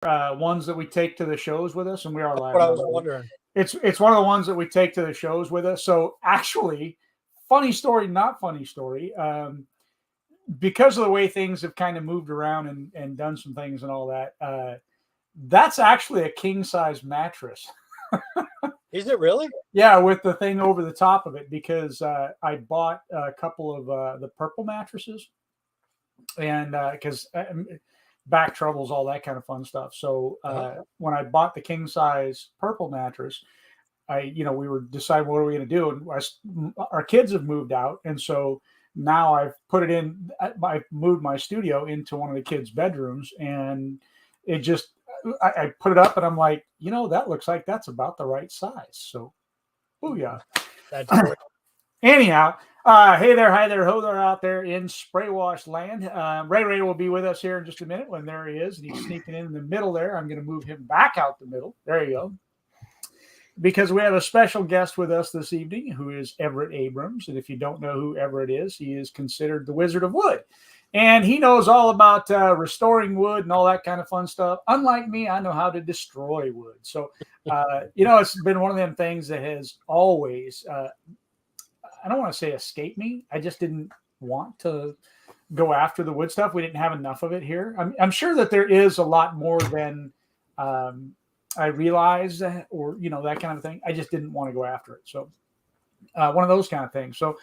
ones that we take to the shows with us, and we are That's live. what I was wondering. It's one of the ones that we take to the shows with us. So actually, funny story, not funny story. Because of the way things have kind of moved around and done some things and all that, that's actually a king size mattress. Is it really? Yeah, with the thing over the top of it, because I bought a couple of the purple mattresses, and because back troubles, all that kind of fun stuff. So when I bought the king size purple mattress, we were deciding what are we going to do, and our kids have moved out, and so now I've put it in. I've moved my studio into one of the kids' bedrooms, and it just I put it up, and I'm like, that looks like that's about the right size. So, booyah! That's great. Anyhow, hey there, hi there, ho there out there in Spray Wash land. Ray will be with us here in just a minute. When there he is, and he's sneaking in the middle there. I'm going to move him back out the middle. There you go. Because we have a special guest with us this evening who is Everett Abrams. And if you don't know who Everett is, he is considered the Wizard of Wood. And he knows all about restoring wood and all that kind of fun stuff. Unlike me, I know how to destroy wood. So, it's been one of them things that has always, I don't want to say escaped me. I just didn't want to go after the wood stuff. We didn't have enough of it here. I'm sure that there is a lot more than I realized, or that kind of thing. I just didn't want to go after it. So one of those kind of things. So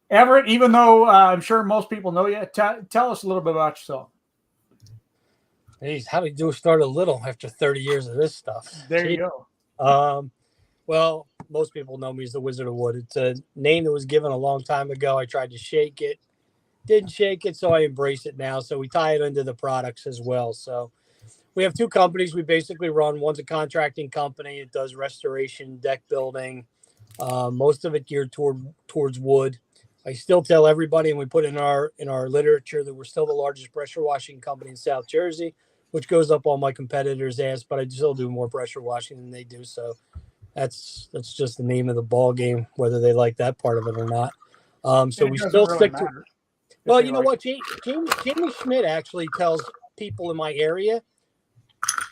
Everett, even though I'm sure most people know you, tell us a little bit about yourself. Hey, how do you start a little after 30 years of this stuff? There you go. Well, most people know me as the Wizard of Wood. It's a name that was given a long time ago. I tried to shake it, didn't shake it, so I embrace it now. So we tie it into the products as well. So we have two companies we basically run. One's a contracting company. It does restoration, deck building, most of it geared towards wood. I still tell everybody, and we put in our literature, that we're still the largest pressure washing company in South Jersey, which goes up all my competitors' ass, but I still do more pressure washing than they do. So that's just the name of the ball game, whether they like that part of it or not. So we still really stick to. Well, you know what? Jamie Schmidt actually tells people in my area,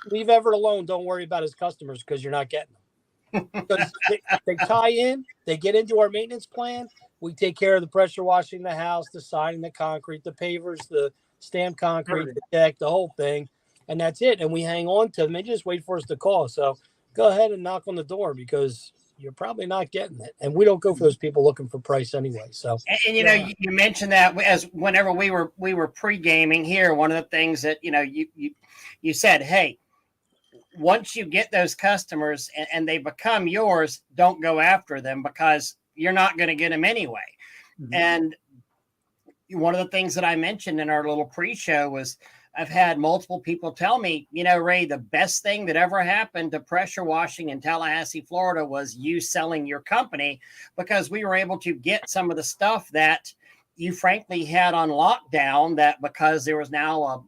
leave Everett alone. Don't worry about his customers because you're not getting them. Because they tie in, they get into our maintenance plan. We take care of the pressure washing the house, the siding, the concrete, the pavers, the stamped concrete, the deck, the whole thing. And that's it. And we hang on to them. They just wait for us to call. So go ahead and knock on the door because you're probably not getting it. And we don't go for those people looking for price anyway. So, and you mentioned that as whenever we were pre-gaming here, one of the things that, you said, hey, once you get those customers and they become yours, don't go after them because you're not going to get them anyway. Mm-hmm. And one of the things that I mentioned in our little pre-show was I've had multiple people tell me, Ray, the best thing that ever happened to pressure washing in Tallahassee, Florida was you selling your company because we were able to get some of the stuff that you frankly had on lockdown that because there was now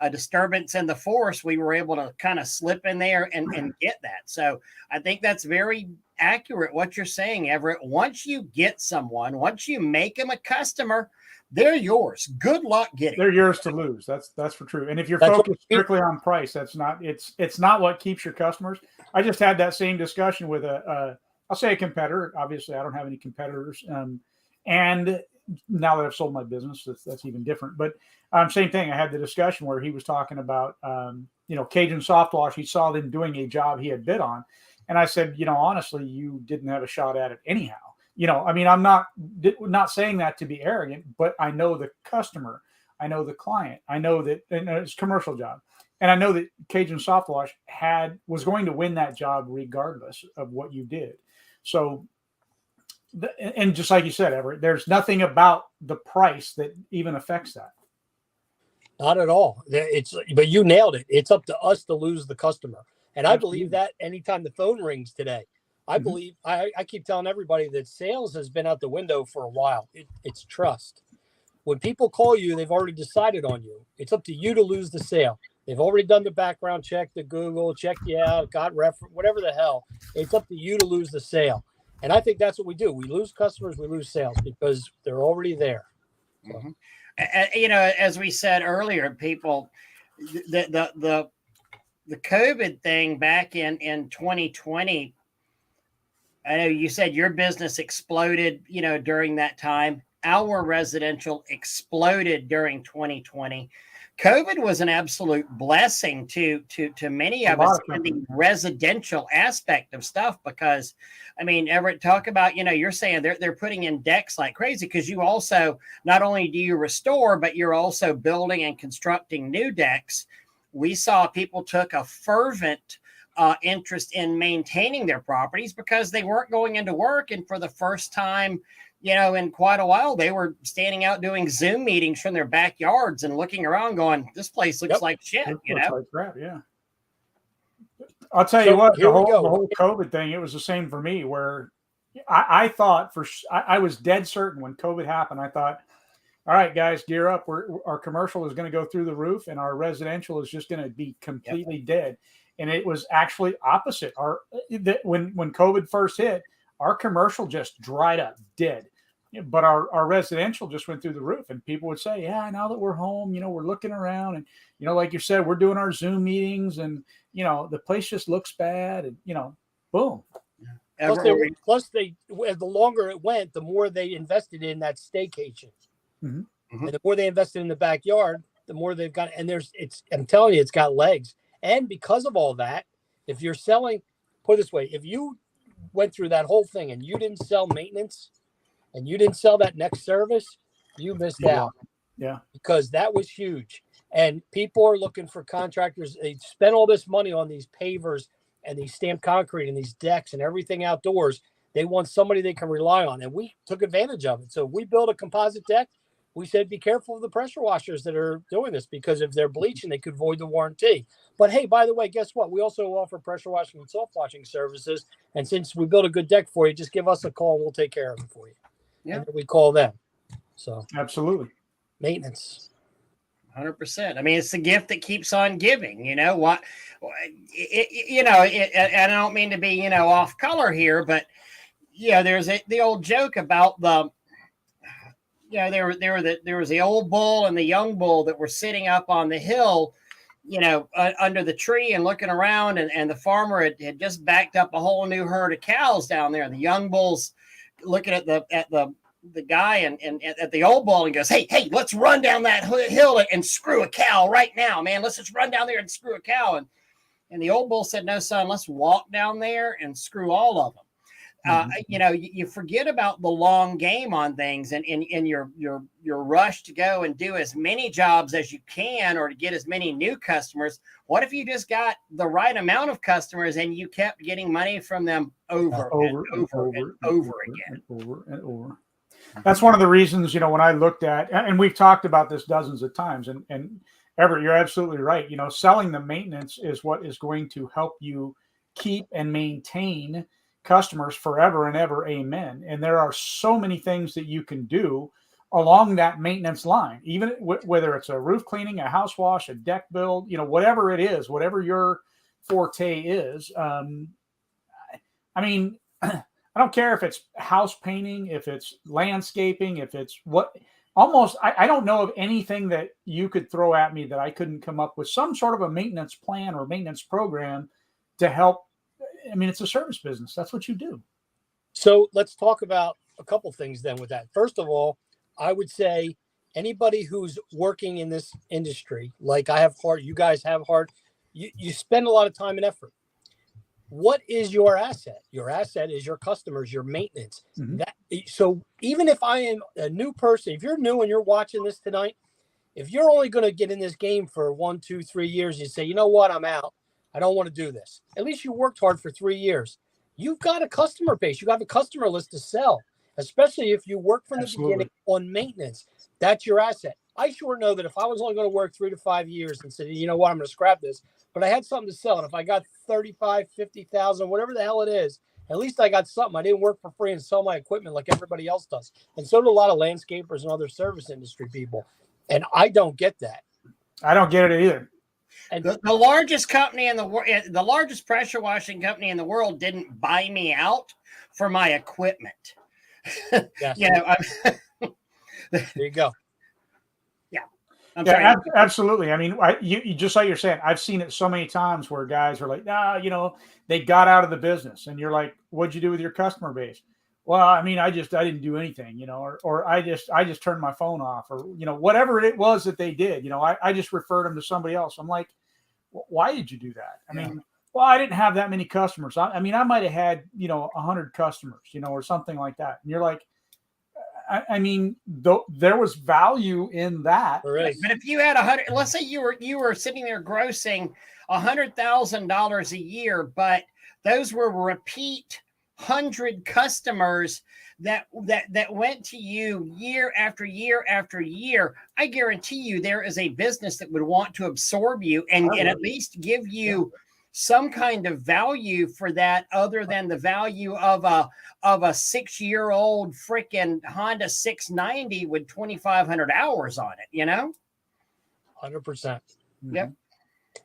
a disturbance in the force, we were able to kind of slip in there and get that. So I think that's very accurate what you're saying, Everett. Once you get someone, once you make them a customer, they're yours. Good luck getting. They're yours to lose. That's for true. And if you're focused strictly on price, it's not what keeps your customers. I just had that same discussion with I'll say a competitor. Obviously, I don't have any competitors. And now that I've sold my business, that's even different. But same thing. I had the discussion where he was talking about, Cajun Soft Wash. He saw them doing a job he had bid on. And I said, honestly, you didn't have a shot at it anyhow. I'm not saying that to be arrogant, but I know the customer. I know the client. I know that it's a commercial job. And I know that Cajun Soft Wash was going to win that job regardless of what you did. So, and just like you said, Everett, there's nothing about the price that even affects that. Not at all. But you nailed it. It's up to us to lose the customer. And I Absolutely. believe that anytime the phone rings today, I believe I keep telling everybody that sales has been out the window for a while. It's trust. When people call you, they've already decided on you. It's up to you to lose the sale. They've already done the background check, the Google, checked you out, got reference, whatever the hell. It's up to you to lose the sale. And I think that's what we do. We lose customers, we lose sales because they're already there. So. As we said earlier, people, the the COVID thing back in 2020, I know you said your business exploded, during that time. Our residential exploded during 2020. COVID was an absolute blessing to many of us in the residential aspect of stuff, because, I mean, Everett, talk about, you're saying they're putting in decks like crazy, because you also, not only do you restore, but you're also building and constructing new decks. We saw people took a fervent interest in maintaining their properties because they weren't going into work. And for the first time, in quite a while, they were standing out doing Zoom meetings from their backyards and looking around going, this place looks like shit, Looks like crap, yeah. I'll tell you what, the whole COVID thing, it was the same for me, where I thought I was dead certain when COVID happened. I thought, all right, guys, gear up. Our commercial is going to go through the roof and our residential is just going to be completely dead. And it was actually opposite. When COVID first hit, our commercial just dried up, dead. But our residential just went through the roof. And people would say, yeah, now that we're home, we're looking around. And, like you said, we're doing our Zoom meetings. And, the place just looks bad. And, boom. Plus, the longer it went, the more they invested in that staycation. Mm-hmm. Mm-hmm. And the more they invested in the backyard, the more they've got. And I'm telling you, it's got legs. And because of all that, if you're selling, put it this way, if you went through that whole thing and you didn't sell maintenance and you didn't sell that next service, you missed out. Yeah. Because that was huge. And people are looking for contractors. They spend all this money on these pavers and these stamped concrete and these decks and everything outdoors. They want somebody they can rely on. And we took advantage of it. So we built a composite deck. We said, be careful of the pressure washers that are doing this, because if they're bleaching, they could void the warranty. But hey, by the way, guess what? We also offer pressure washing and soft washing services. And since we built a good deck for you, just give us a call and we'll take care of it for you. Yeah. And we call them. So absolutely. Maintenance. 100%. I mean, it's the gift that keeps on giving. And I don't mean to be, off color here, but there's the old joke about there was the old bull and the young bull that were sitting up on the hill, under the tree and looking around, and the farmer had just backed up a whole new herd of cows down there. And the young bull's looking at the guy and at the old bull and goes, hey, let's run down that hill and screw a cow right now, man. Let's just run down there and screw a cow. And the old bull said, no, son, let's walk down there and screw all of them. You forget about the long game on things, and in your rush to go and do as many jobs as you can, or to get as many new customers. What if you just got the right amount of customers and you kept getting money from them over and over again? That's one of the reasons, when I looked at, and we've talked about this dozens of times, and Everett, you're absolutely right. Selling the maintenance is what is going to help you keep and maintain customers forever and ever. Amen. And there are so many things that you can do along that maintenance line, even whether it's a roof cleaning, a house wash, a deck build, whatever it is, whatever your forte is. I mean, I don't care if it's house painting, if it's landscaping, if it's I don't know of anything that you could throw at me that I couldn't come up with some sort of a maintenance plan or maintenance program to help. I mean, it's a service business. That's what you do. So let's talk about a couple things then with that. First of all, I would say anybody who's working in this industry, like I have heart, you guys have heart, you spend a lot of time and effort. What is your asset? Your asset is your customers, your maintenance. Mm-hmm. So even if I am a new person, if you're new and you're watching this tonight, if you're only going to get in this game for 1, 2, 3 years, you say, you know what, I'm out. I don't want to do this. At least you worked hard for 3 years. You've got a customer base. You got a customer list to sell, especially if you work from the beginning on maintenance. That's your asset. I sure know that if I was only going to work 3 to 5 years and said, you know what, I'm going to scrap this, but I had something to sell. And if I got 35, 50,000, whatever the hell it is, at least I got something. I didn't work for free and sell my equipment like everybody else does. And so do a lot of landscapers and other service industry people. And I don't get that. I don't get it either. And the largest company in the world, the largest pressure washing company in the world, didn't buy me out for my equipment. Yes. There you go. Yeah. I'm Yeah, sorry. absolutely. I mean, you just like you're saying, I've seen it so many times where guys are like, they got out of the business, and you're like, what'd you do with your customer base? Well, I mean, I didn't do anything, or I just turned my phone off, or whatever it was that they did, I just referred them to somebody else. I'm like, why did you do that? I mean, well, I didn't have that many customers. I mean, I might have had 100 customers, or something like that, and you're like, I mean, there was value in that. Right. But if you had 100, let's say you were sitting there grossing $100,000 a year, but those were repeat 100 customers that went to you year after year after year. I guarantee you there is a business that would want to absorb you and at least give you some kind of value for that, other than the value of a 6-year-old freaking Honda 690 with 2,500 hours on it, 100%. Yep.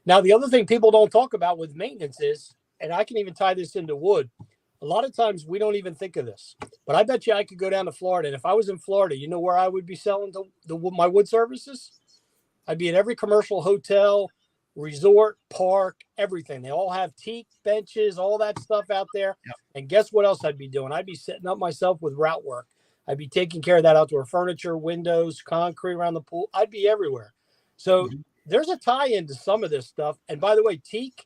Now, the other thing people don't talk about with maintenance is, and I can even tie this into wood, a lot of times we don't even think of this, but I bet you I could go down to Florida. And if I was in Florida, you know where I would be selling my wood services? I'd be at every commercial hotel, resort, park, everything. They all have teak benches, all that stuff out there. Yep. And guess what else I'd be doing? I'd be setting up myself with route work. I'd be taking care of that outdoor furniture, windows, concrete around the pool. I'd be everywhere. So there's a tie-in to some of this stuff. And by the way, teak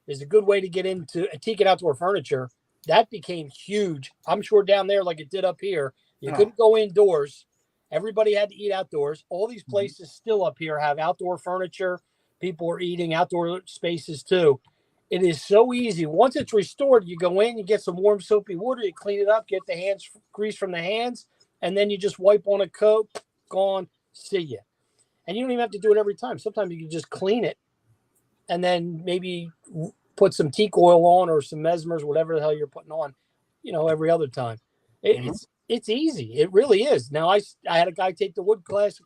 is a good way to get into teak and outdoor furniture. That became huge. I'm sure down there, like it did up here, you couldn't go indoors. Everybody had to eat outdoors. All these places still up here have outdoor furniture. People are eating outdoor spaces too. It is so easy. Once it's restored, you go in, you get some warm soapy water, you clean it up, get the hands grease from the hands, and then you just wipe on a coat, gone, see ya. And you don't even have to do it every time. Sometimes you can just clean it and then maybe put some teak oil on or some mesmers, whatever the hell you're putting on, every other time. It's easy. It really is. Now, I had a guy take the wood class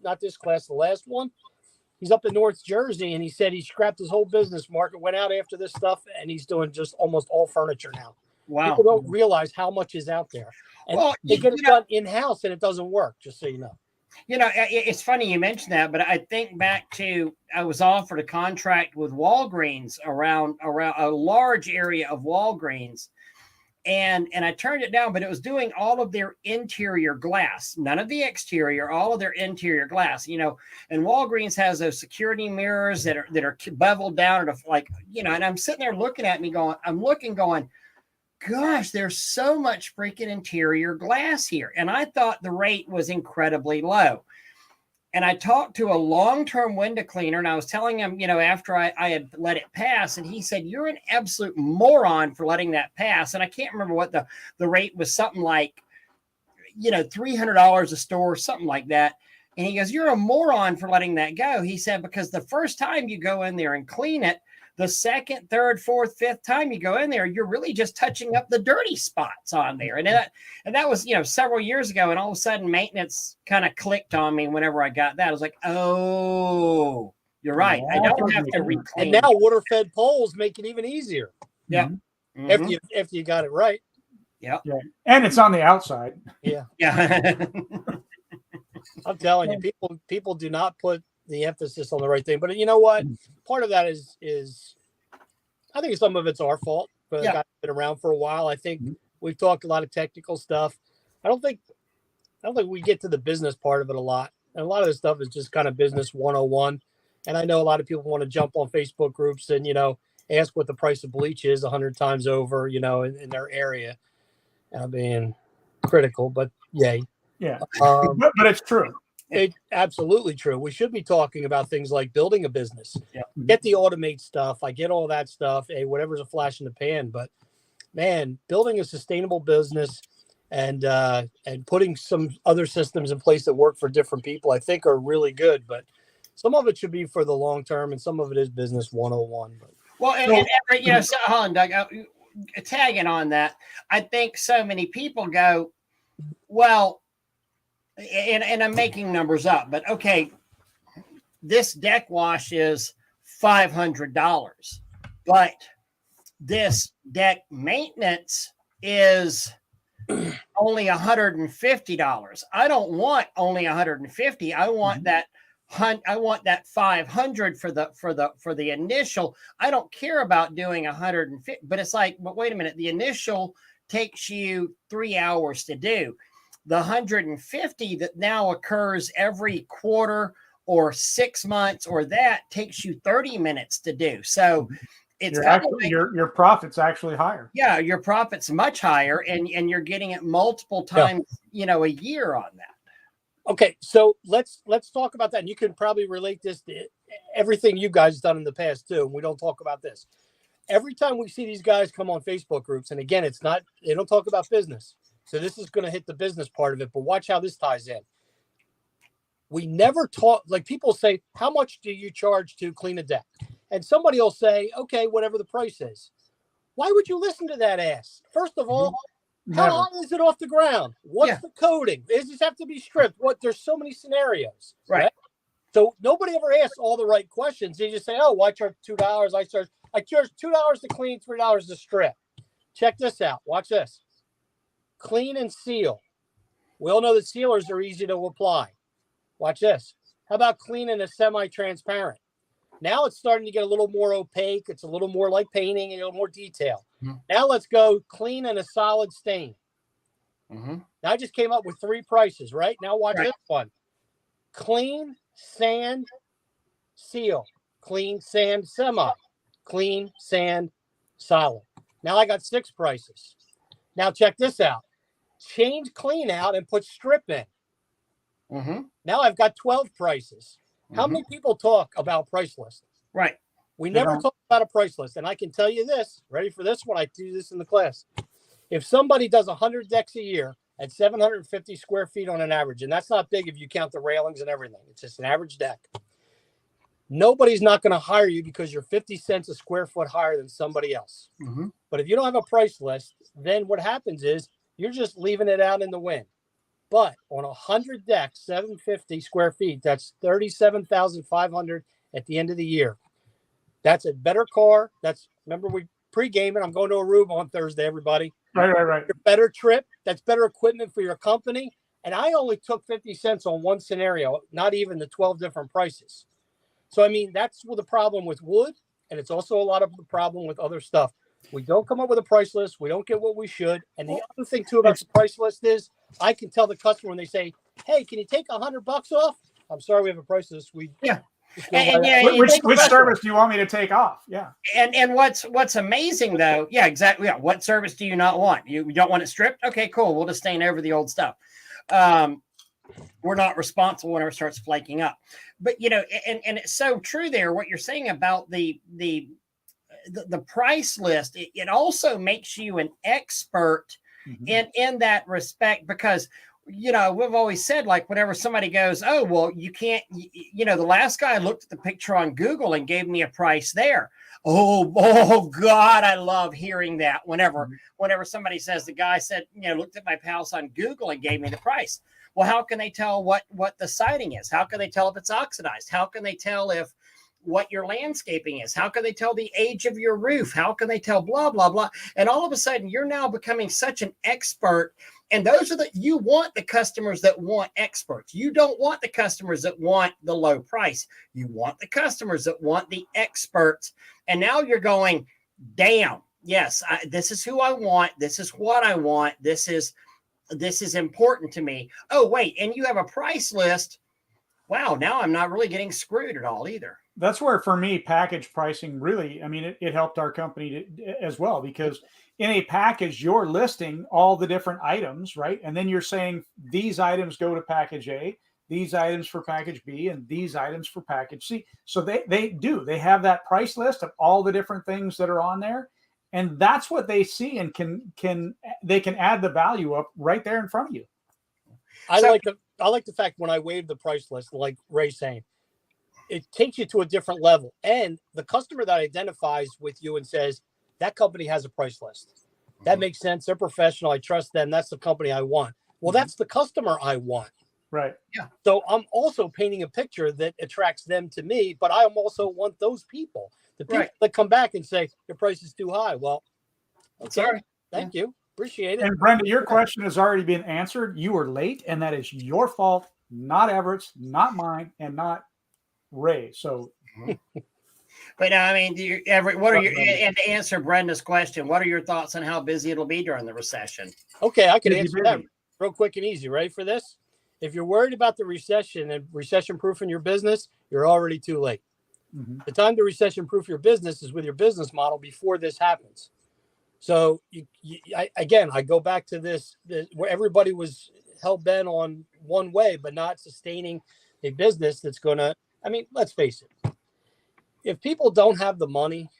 not this class, the last one. He's up in North Jersey, and he said he scrapped his whole business market, went out after this stuff, and he's doing just almost all furniture now. Wow. People don't realize how much is out there. And they get it done in-house, and it doesn't work, just so you know. It's funny you mentioned that, but I think back to I was offered a contract with Walgreens around a large area of Walgreens, and I turned it down. But it was doing all of their interior glass, none of the exterior, all of their interior glass. And Walgreens has those security mirrors that are beveled down, and I'm sitting there looking at me going, gosh, there's so much freaking interior glass here. And I thought the rate was incredibly low. And I talked to a long-term window cleaner, and I was telling him, after I had let it pass, and he said, you're an absolute moron for letting that pass. And I can't remember what the rate was, something like, $300 a store, something like that. And he goes, you're a moron for letting that go. He said, because the first time you go in there and clean it, the second, third, fourth, fifth time you go in there, you're really just touching up the dirty spots on there. And that was, several years ago. And all of a sudden maintenance kind of clicked on me whenever I got that. I was like, oh, you're right. I don't have to reclean. And now water-fed poles make it even easier. Yeah. After you got it right. Yeah. And it's on the outside. Yeah. Yeah. I'm telling you, people do not put the emphasis on the right thing. But you know what? Part of that is I think some of it's our fault. But the guy's been around for a while. I think we've talked a lot of technical stuff. I don't think we get to the business part of it a lot. And a lot of this stuff is just kind of business 101. And I know a lot of people want to jump on Facebook groups and, ask what the price of bleach is 100 times over, in their area. And I'm being critical, but yay. Yeah. But it's true. It's absolutely true. We should be talking about things like building a business. Yeah. Get the automate stuff. I get all that stuff. Hey, whatever's a flash in the pan. But man, building a sustainable business and putting some other systems in place that work for different people, I think are really good. But some of it should be for the long term, and some of it is business 101. But. Well, and so, hold on, Doug, tagging on that, I think so many people go, well, and I'm making numbers up, but okay, this deck wash is $500, but this deck maintenance is only $150. I don't want only $150. I want that I want that 500 for the initial. I don't care about doing 150, but it's like, but wait a minute, the initial takes you 3 hours to do. The 150 that now occurs every quarter or 6 months or that takes you 30 minutes to do. So it's your profit's actually higher. Yeah, your profit's much higher, and you're getting it multiple times, a year on that. Okay, so let's talk about that. And you can probably relate this to everything you guys done in the past too. And we don't talk about this. Every time we see these guys come on Facebook groups, and again, they don't talk about business. So this is going to hit the business part of it, but watch how this ties in. We never talk, like people say, how much do you charge to clean a deck? And somebody will say, okay, whatever the price is. Why would you listen to that ass? First of all, how high is it off the ground? What's the coating? Does this have to be stripped? There's so many scenarios. Right. So nobody ever asks all the right questions. They just say, oh, well, I charge $2. I charge $2 to clean, $3 to strip. Check this out. Watch this. Clean and seal. We all know that sealers are easy to apply. Watch this. How about cleaning a semi-transparent? Now it's starting to get a little more opaque. It's a little more like painting and a little more detail. Now let's go clean and a solid stain. Now I just came up with 3 prices, right? Now watch this one. Clean, sand, seal. Clean, sand, semi. Clean, sand, solid. Now I got 6 prices. Now check this out. Change clean out and put strip in. Now I've got 12 prices. How many people talk about price list? Right. We never talk about a price list. And I can tell you this, ready for this one? I do this in the class. If somebody does 100 decks a year at 750 square feet on an average, and that's not big if you count the railings and everything, it's just an average deck. Nobody's not going to hire you because you're 50 cents a square foot higher than somebody else. But if you don't have a price list, then what happens is you're just leaving it out in the wind. But on 100 decks, 750 square feet, that's 37,500 at the end of the year. That's a better car. Remember we pre-gaming. I'm going to Aruba on Thursday, everybody. Right. Better trip. That's better equipment for your company. And I only took 50 cents on one scenario, not even the 12 different prices. So, I mean, that's the problem with wood. And it's also a lot of the problem with other stuff. We don't come up with a price list. We don't get what we should. And the other thing, too, about the price list is I can tell the customer when they say, hey, can you take $100 off? I'm sorry, we have a price list. Which service do you want me to take off? Yeah. And what's amazing, though, exactly. Yeah. What service do you not want? You don't want it stripped? Okay, cool. We'll just stain over the old stuff. We're not responsible whenever it starts flaking up. But, and it's so true there, what you're saying about the price list. It also makes you an expert in that respect, because we've always said, like, whenever somebody goes, oh, well, you can't, the last guy looked at the picture on Google and gave me a price there. Oh God, I love hearing that. Whenever somebody says, the guy said, looked at my house on Google and gave me the price. Well, how can they tell what the siding is? How can they tell if it's oxidized? How can they tell if what your landscaping is? How can they tell the age of your roof? How can they tell blah, blah, blah? And all of a sudden you're now becoming such an expert. And you want the customers that want experts. You don't want the customers that want the low price. You want the customers that want the experts. And now you're going, damn, yes, this is who I want. This is what I want. This is important to me. Oh, wait, and you have a price list. Wow, now I'm not really getting screwed at all either. That's where, for me, package pricing really, it helped our company as well, because in a package, you're listing all the different items, right? And then you're saying these items go to package A, these items for package B, and these items for package C. So they have that price list of all the different things that are on there. And that's what they see, and they can add the value up right there in front of you. I like the fact when I waive the price list, like Ray's saying, it takes you to a different level. And the customer that identifies with you and says, that company has a price list. That makes sense. They're professional. I trust them. That's the company I want. Well, that's the customer I want. Right. Yeah. So I'm also painting a picture that attracts them to me, but I also want those people. The people that come back and say, your price is too high. Well, okay, sorry. Thank you. Appreciate it. And Brenda, your question has already been answered. You were late, and that is your fault, not Everett's, not mine, and not Ray. So, But I mean, Everett, what are your, and to answer Brenda's question, what are your thoughts on how busy it'll be during the recession? Okay, I can Busy, answer busy. that real quick and easy. Ready for this? If you're worried about the recession and recession-proofing your business, you're already too late. Mhm. The time to recession-proof your business is with your business model before this happens. So, I go back to this where everybody was hell-bent on one way, but not sustaining a business that's going to, I mean, let's face it. If people don't have the money,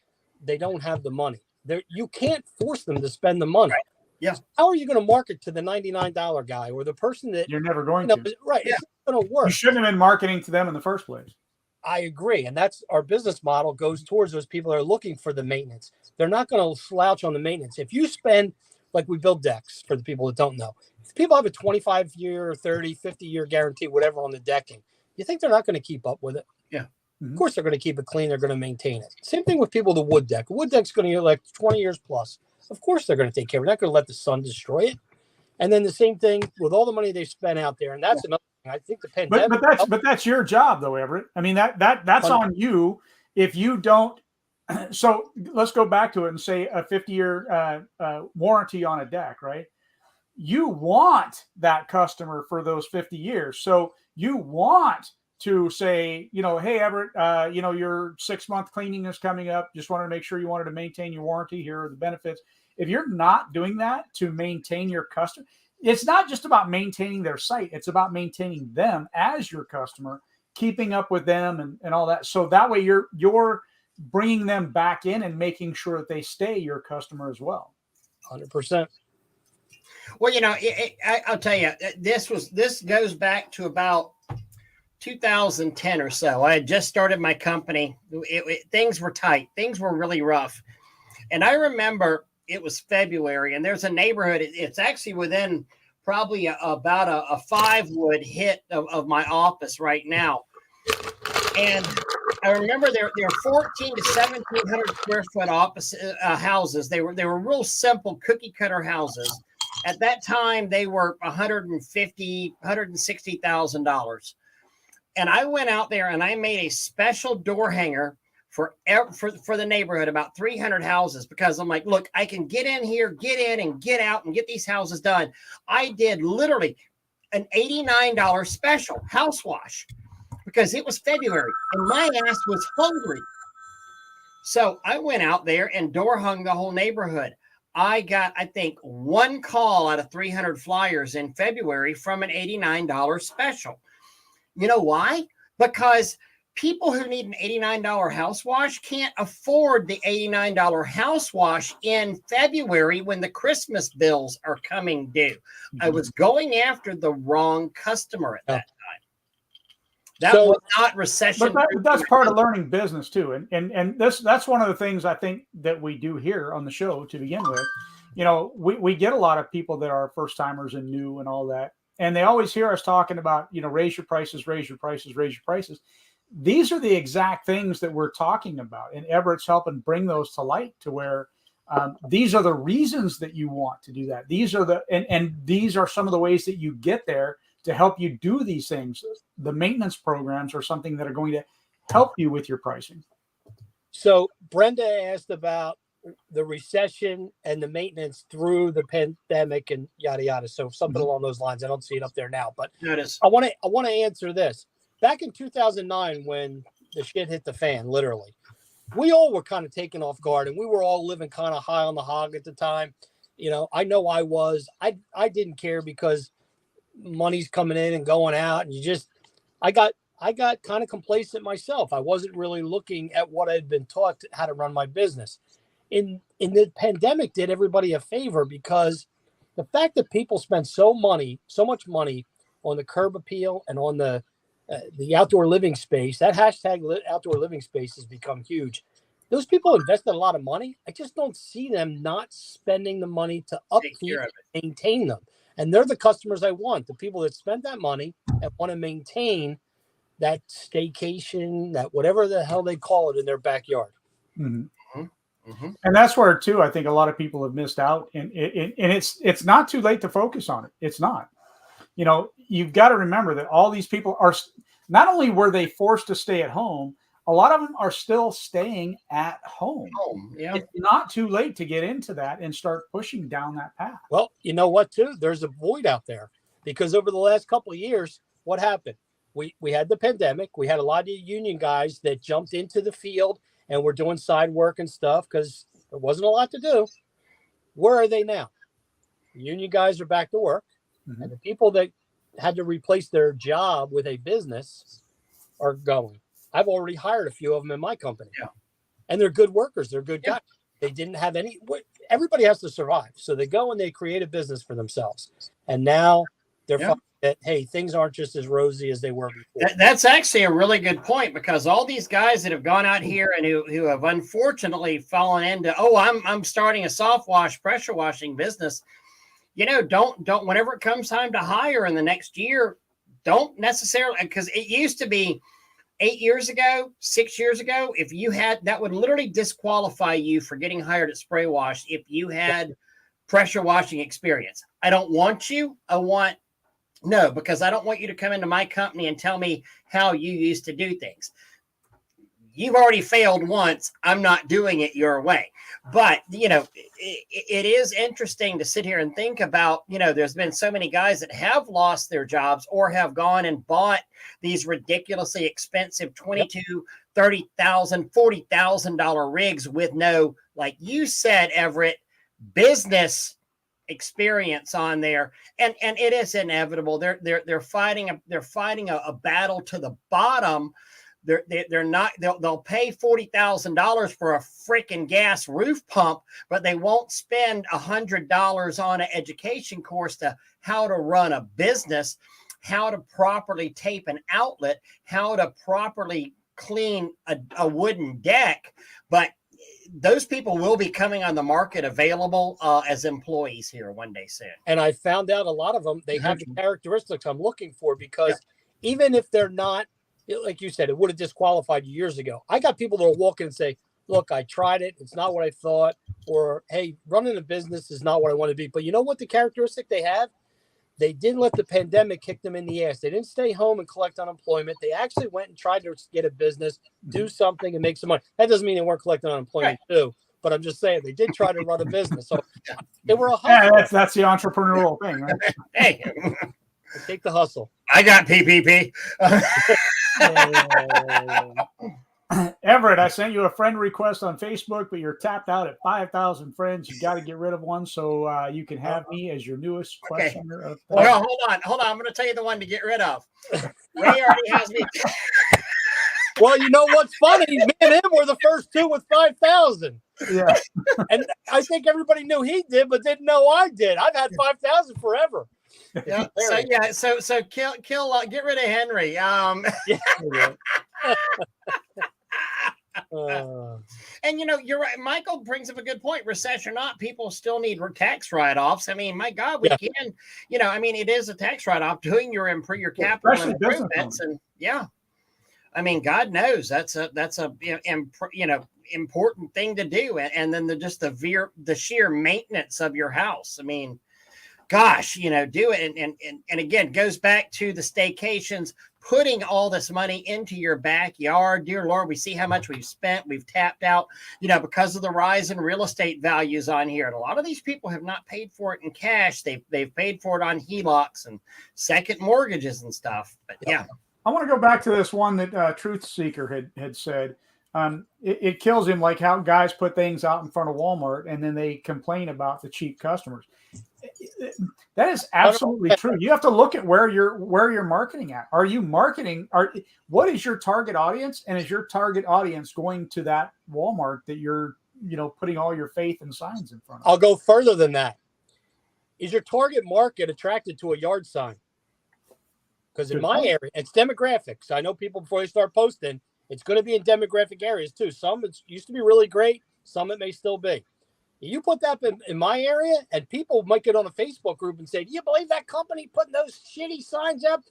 they don't have the money. You can't force them to spend the money. Right. Yeah. So how are you going to market to the $99 guy or the person that You're never going to? Yeah. Right. It's not going to work. You shouldn't have been marketing to them in the first place. I agree. And that's our business model goes towards those people that are looking for the maintenance. They're not going to slouch on the maintenance. If you spend, like we build decks for the people that don't know, if people have a 25-year, 30, 50-year guarantee, whatever on the decking, you think they're not going to keep up with it? Yeah. Of course, they're going to keep it clean. They're going to maintain it. Same thing with people with a wood deck. A wood deck's going to get like 20 years plus. Of course, they're going to take care of it. They're not going to let the sun destroy it. And then the same thing with all the money they spent out there. And that's another thing. I think the pandemic. But that's your job, though, Everett. I mean, that's on you. If you don't, so let's go back to it and say a 50-year warranty on a deck, right? You want that customer for those 50 years. So you want to say, hey, Everett, your 6-month cleaning is coming up. Just wanted to make sure you wanted to maintain your warranty. Here are the benefits. If you're not doing that to maintain your customer, it's not just about maintaining their site. It's about maintaining them as your customer, keeping up with them and all that. So that way you're bringing them back in and making sure that they stay your customer as well. 100%. Well, I'll tell you, this goes back to about 2010 or so. I had just started my company. Things were tight. Things were really rough. And I remember it was February, and there's a neighborhood. It's actually within probably about a 5-wood hit of my office right now. And I remember there were 14 to 1,700 square foot houses. They were real simple cookie cutter houses. At that time, they were $160,000. And I went out there and I made a special door hanger for the neighborhood, about 300 houses, because I'm like, look, I can get in here, get in and get out and get these houses done. I did literally an $89 special house wash because it was February and my ass was hungry. So I went out there and door hung the whole neighborhood. I got, I think, 1 call out of 300 flyers in February from an $89 special. You know why? Because people who need an $89 house wash can't afford the $89 house wash in February when the Christmas bills are coming due. Mm-hmm. I was going after the wrong customer at that time. That was not recession. But that's part of learning business too. And that's one of the things I think that we do here on the show to begin with. We get a lot of people that are first timers and new and all that. And they always hear us talking about, raise your prices, raise your prices, raise your prices. These are the exact things that we're talking about. And Everett's helping bring those to light to where these are the reasons that you want to do that. These are and these are some of the ways that you get there to help you do these things. The maintenance programs are something that are going to help you with your pricing. So Brenda asked about the recession and the maintenance through the pandemic and yada, yada. So something along those lines. I don't see it up there now, but I want to answer this. Back in 2009, when the shit hit the fan, literally, we all were kind of taken off guard and we were all living kind of high on the hog at the time. I know I was. I didn't care because money's coming in and going out, and I got kind of complacent myself. I wasn't really looking at what I'd been taught how to run my business. In the pandemic did everybody a favor because the fact that people spend so much money on the curb appeal and on the outdoor living space, that hashtag outdoor living space has become huge. Those people invested a lot of money. I just don't see them not spending the money to upkeep and maintain them. And they're the customers I want, the people that spend that money and want to maintain that staycation, that whatever the hell they call it in their backyard. Mm-hmm. And that's where too, I think a lot of people have missed out, and it's not too late to focus on it. It's not. You've got to remember that all these people are not only were they forced to stay at home, a lot of them are still staying at home. Yeah. It's not too late to get into that and start pushing down that path. Well, you know what, too? There's a void out there because over the last couple of years, what happened? We had the pandemic. We had a lot of union guys that jumped into the field and were doing side work and stuff because there wasn't a lot to do. Where are they now? The union guys are back to work. Mm-hmm. And the people that had to replace their job with a business are going. I've already hired a few of them in my company. Yeah. And they're good workers. They're good guys. They didn't have any. Everybody has to survive. So they go and they create a business for themselves. And now they're finding that, hey, things aren't just as rosy as they were before. That's actually a really good point, because all these guys that have gone out here and who have unfortunately fallen into, I'm starting a soft wash, pressure washing business. Don't whenever it comes time to hire in the next year, don't necessarily, because it used to be 8 years ago, 6 years ago, if you had, that would literally disqualify you for getting hired at Spray Wash if you had pressure washing experience. I don't want you. No, because I don't want you to come into my company and tell me how you used to do things. You've already failed once. I'm not doing it your way. But, it is interesting to sit here and think about, there's been so many guys that have lost their jobs or have gone and bought these ridiculously expensive $22,000, $30,000, $40,000 rigs with no, like you said, Everett, business experience on there. And it is inevitable. They're fighting a battle to the bottom. They'll pay $40,000 for a freaking gas roof pump, but they won't spend $100 on an education course to how to run a business, how to properly tape an outlet, how to properly clean a wooden deck. But those people will be coming on the market available as employees here one day soon. And I found out a lot of them, they have the characteristics I'm looking for, because even if they're not, like you said, it would have disqualified you years ago. I got people that will walk in and say, look, I tried it. It's not what I thought. Or, hey, running a business is not what I want to be. But you know what the characteristic they have? They didn't let the pandemic kick them in the ass. They didn't stay home and collect unemployment. They actually went and tried to get a business, do something, and make some money. That doesn't mean they weren't collecting unemployment too. But I'm just saying they did try to run a business. So they were a hustler. Yeah, that's the entrepreneurial thing, right? Hey, take the hustle. I got PPP. Everett, I sent you a friend request on Facebook, but you're tapped out at 5,000 friends. You got to get rid of one so you can have me as your newest questioner. Well, hold on. I'm going to tell you the one to get rid of. Ray already has me. Well, you know what's funny? Me and him were the first two with 5,000. Yeah. And I think everybody knew he did, but didn't know I did. I've had 5,000 forever. Yeah. So kill. Get rid of Henry. And you're right. Michael brings up a good point. Recession or not, people still need tax write-offs. I mean, my God, we can. It is a tax write-off doing your capital improvements, and I mean, God knows that's a important thing to do, and then the sheer maintenance of your house. I mean, gosh, do it. And again, goes back to the staycations, putting all this money into your backyard. Dear Lord, we see how much we've spent. We've tapped out, because of the rise in real estate values on here. And a lot of these people have not paid for it in cash. They've paid for it on HELOCs and second mortgages and stuff. But I want to go back to this one that Truth Seeker had said. It kills him, like how guys put things out in front of Walmart and then they complain about the cheap customers. That is absolutely true. You have to look at where you're marketing at. Are you marketing? What is your target audience? And is your target audience going to that Walmart that you're putting all your faith and signs in front of? I'll go further than that. Is your target market attracted to a yard sign? Because in my area, it's demographics. I know people, before they start posting, it's going to be in demographic areas too. Some it used to be really great. Some it may still be. You put that in my area, and people might get on a Facebook group and say, do you believe that company putting those shitty signs up,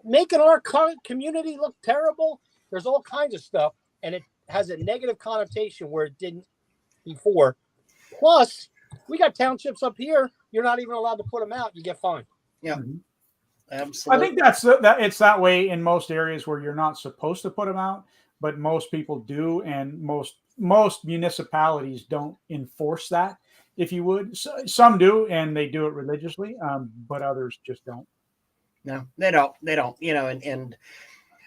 making our community look terrible? There's all kinds of stuff, and it has a negative connotation where it didn't before. Plus, we got townships up here. You're not even allowed to put them out. You get fined. Yeah, Mhm. absolutely. I think that it's that way in most areas where you're not supposed to put them out, but most people do, and most municipalities don't enforce that. If you would, some do, and they do it religiously, but others just don't. No, they don't. They don't. You know, and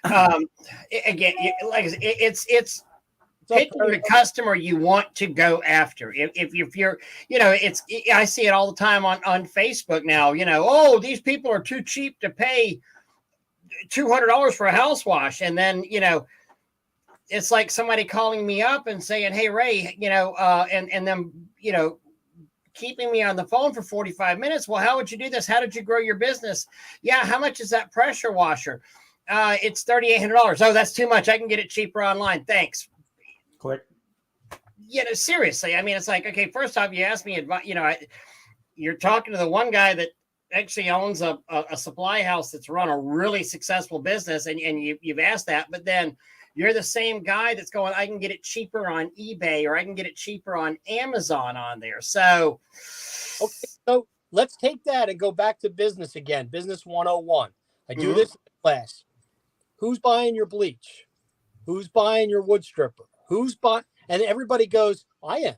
again, like I said, it's picking the customer you want to go after. If you're, you know, I see it all the time on Facebook now. You know, oh, these people are too cheap to pay $200 for a house wash, and then you know, it's like somebody calling me up and saying, "Hey, Ray, you know," and then you know, keeping me on the phone for 45 minutes. Well, how would you do this? How did you grow your business? Yeah, how much is that pressure washer? It's $3,800. Oh, that's too much. I can get it cheaper online. Thanks. Click. You know, seriously. I mean, it's like, okay, first off, you asked me advice. You know, you're talking to the one guy that actually owns a supply house that's run a really successful business, and you've asked that, but then you're the same guy that's going, I can get it cheaper on eBay, or I can get it cheaper on Amazon on there. So, okay, so let's take that and go back to business again. Business 101. I do this in class. Who's buying your bleach? Who's buying your wood stripper? Who's buying? And everybody goes, I am.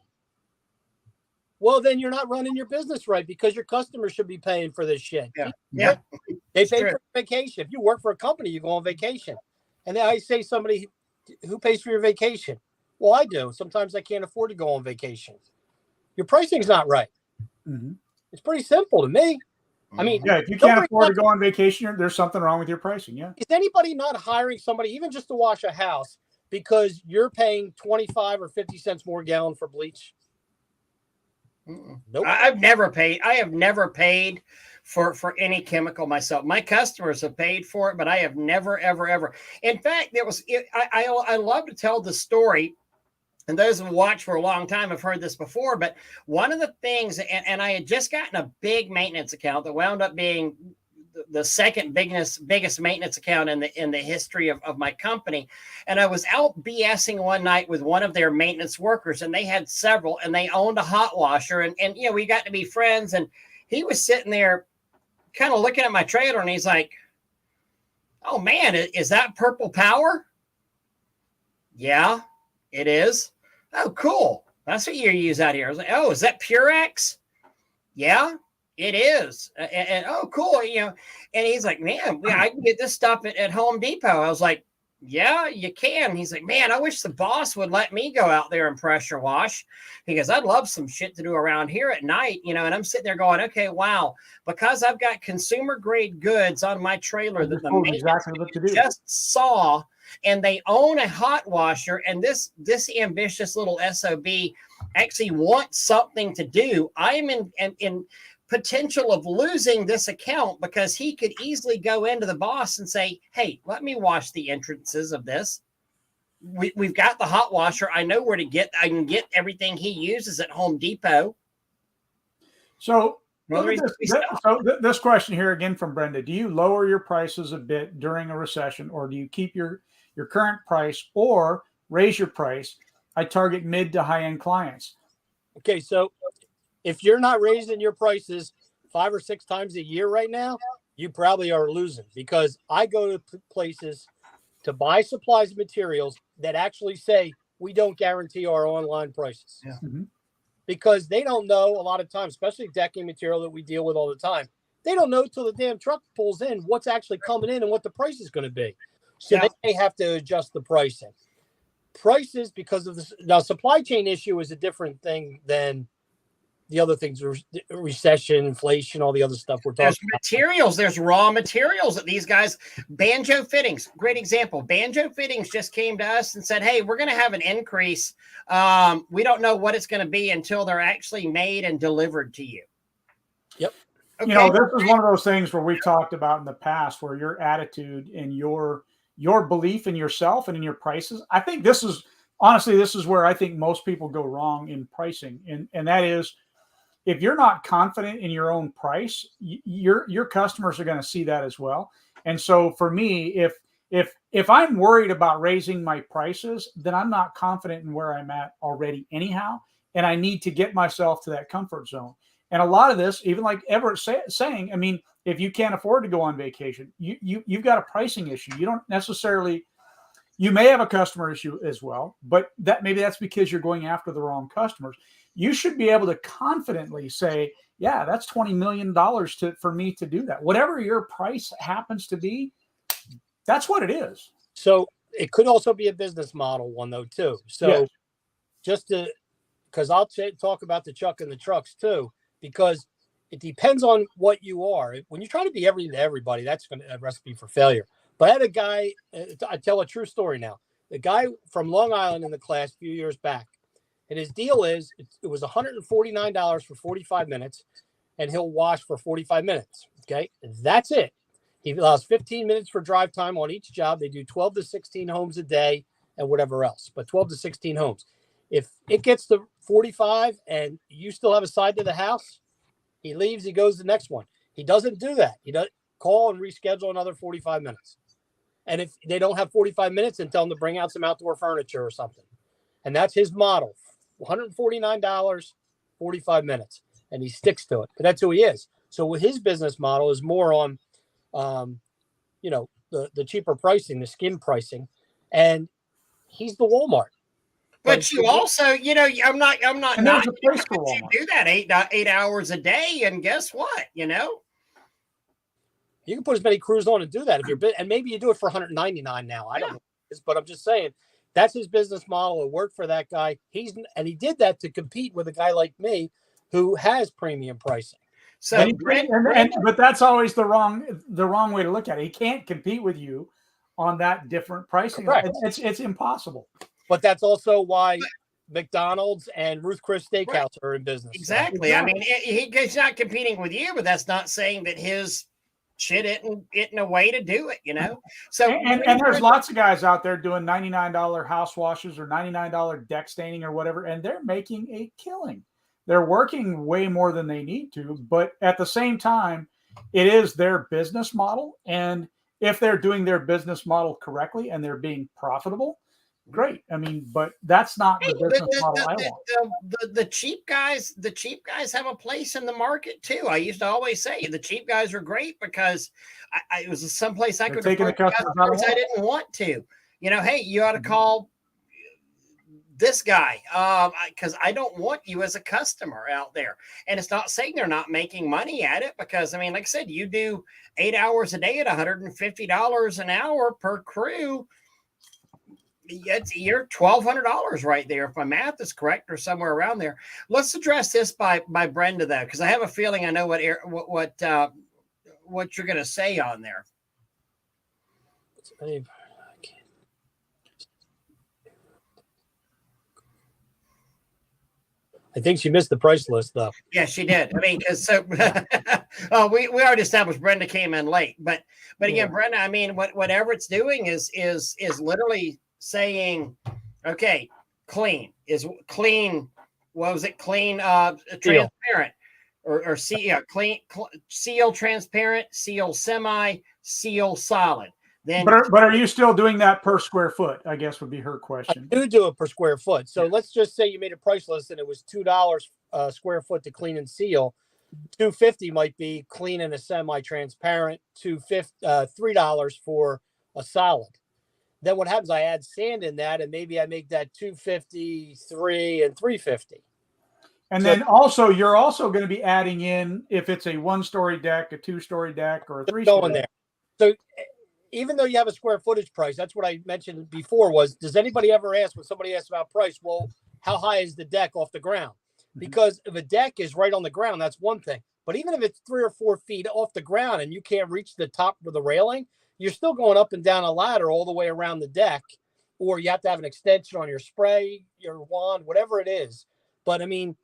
Well, then you're not running your business right, because your customers should be paying for this shit. Yeah. They pay for vacation. If you work for a company, you go on vacation. And then I say, somebody, who pays for your vacation? Well, I do. Sometimes I can't afford to go on vacation. Your pricing's not right. Mm-hmm. It's pretty simple to me. I mean, yeah, if you can't afford to go on vacation, there's something wrong with your pricing. Yeah. Is anybody not hiring somebody even just to wash a house because you're paying 25 or 50 cents more a gallon for bleach? Nope. I have never paid for any chemical myself. My customers have paid for it, but I have never, ever. In fact, I love to tell the story, and those who watched for a long time have heard this before, but one of the things, and I had just gotten a big maintenance account that wound up being the second biggest maintenance account in the history of my company. And I was out BSing one night with one of their maintenance workers, and they had several, and they owned a hot washer, and you know, we got to be friends, and he was sitting there kind of looking at my trailer, and he's like, oh man, is that Purple Power? Yeah, it is. Oh, cool. That's what you use out here. I was like, oh, is that Purex? Yeah, it is. And oh, cool. You know, and he's like, man, I can get this stuff at Home Depot. I was like, yeah, you can. He's like, man, I wish the boss would let me go out there and pressure wash, because I'd love some shit to do around here at night, you know. And I'm sitting there going, okay, wow, because I've got consumer grade goods on my trailer that the maintenance just saw, and they own a hot washer, and this ambitious little SOB actually wants something to do. I am in potential of losing this account, because he could easily go into the boss and say, hey, let me wash the entrances of this. We've got the hot washer. I know where to get. I can get everything he uses at Home Depot. So this question here again from Brenda: do you lower your prices a bit during a recession, or do you keep your current price, or raise your price? I target mid to high end clients. Okay, so if you're not raising your prices 5 or 6 times a year right now, you probably are losing, because I go to places to buy supplies and materials that actually say we don't guarantee our online prices. Yeah. Mm-hmm. Because they don't know a lot of times, especially decking material that we deal with all the time. They don't know till the damn truck pulls in what's actually coming in and what the price is going to be. So they have to adjust the pricing. Prices, because of this, now supply chain issue is a different thing than the other things, recession, inflation, all the other stuff we're talking about. Materials, there's raw materials that these guys, Banjo Fittings, great example. Banjo Fittings just came to us and said, hey, we're going to have an increase. We don't know what it's going to be until they're actually made and delivered to you. Yep. Okay. You know, this is one of those things where we've talked about in the past, where your attitude and your belief in yourself and in your prices. I think this is where I think most people go wrong in pricing. And that is, if you're not confident in your own price, your customers are going to see that as well. And so for me, if I'm worried about raising my prices, then I'm not confident in where I'm at already anyhow. and I need to get myself to that comfort zone. And a lot of this, even like Everett saying, I mean, if you can't afford to go on vacation, you've got a pricing issue. You don't necessarily, you may have a customer issue as well, but maybe that's because you're going after the wrong customers. You should be able to confidently say, yeah, that's $20 million for me to do that. Whatever your price happens to be, that's what it is. So it could also be a business model one though, too. So just because I'll talk about the Chuck and the trucks too, because it depends on what you are. When you try to be everything to everybody, that's a recipe for failure. But I had a guy, I tell a true story now. The guy from Long Island in the class a few years back, and his deal is it was $149 for 45 minutes, and he'll wash for 45 minutes. Okay, that's it. He allows 15 minutes for drive time on each job. They do 12 to 16 homes a day and whatever else, but 12 to 16 homes. If it gets to 45 and you still have a side to the house, he leaves, he goes to the next one. He doesn't do that. He doesn't call and reschedule another 45 minutes. And if they don't have 45 minutes, then tell them to bring out some outdoor furniture or something. And that's his model. $149, 45 minutes. And he sticks to it. But that's who he is. So his business model is more on, the cheaper pricing, the skim pricing. And he's the Walmart. But you also, I'm not And there's a place for you Walmart. do that 8 hours a day, and guess what? You can put as many crews on and do that if you're and maybe you do it for $199 now. I don't know, but I'm just saying that's his business model. It worked for that guy. He did that to compete with a guy like me who has premium pricing. So, but that's always the wrong way to look at it. He can't compete with you on that different pricing. Correct. It's impossible. But that's also why McDonald's and Ruth Chris Steakhouse are in business. Exactly. So. I mean, he's not competing with you, but that's not saying that his shit isn't a way to do it, So and there's lots of guys out there doing $99 house washes or $99 deck staining or whatever, and they're making a killing. They're working way more than they need to, but at the same time, it is their business model. And if they're doing their business model correctly and they're being profitable, great. I mean, but that's not the business model I want. The cheap guys have a place in the market too. I used to always say the cheap guys are great because it was someplace I could take the customers I didn't want to. Hey, you ought to call this guy because I don't want you as a customer out there. And it's not saying they're not making money at it because, I mean, like I said, you do 8 hours a day at $150 an hour per crew. You're $1,200 right there if my math is correct or somewhere around there. Let's address this by Brenda though, because I have a feeling I know what you're going to say on there. I think she missed the price list though. Yeah, she did. I mean, because we already established Brenda came in late, but again, Brenda, I mean, what Everett's doing is literally saying, okay, clean. What was it? Clean, transparent, or clean, seal transparent, seal semi, seal solid. Then, but are you still doing that per square foot? I guess would be her question. I do it per square foot. So let's just say you made a price list and it was $2 a square foot to clean and seal. $2.50 might be clean and a semi-transparent. $3 for a solid. Then what happens? I add sand in that, and maybe I make that $2.50, $3, and $3.50. And then also, you're also going to be adding in if it's a 1-story deck, a 2-story deck, or a 3-story deck. So even though you have a square footage price, that's what I mentioned before was, does anybody ever ask when somebody asks about price, well, how high is the deck off the ground? Because if a deck is right on the ground, that's one thing. But even if it's 3 or 4 feet off the ground and you can't reach the top of the railing, you're still going up and down a ladder all the way around the deck, or you have to have an extension on your spray, your wand, whatever it is. But I mean,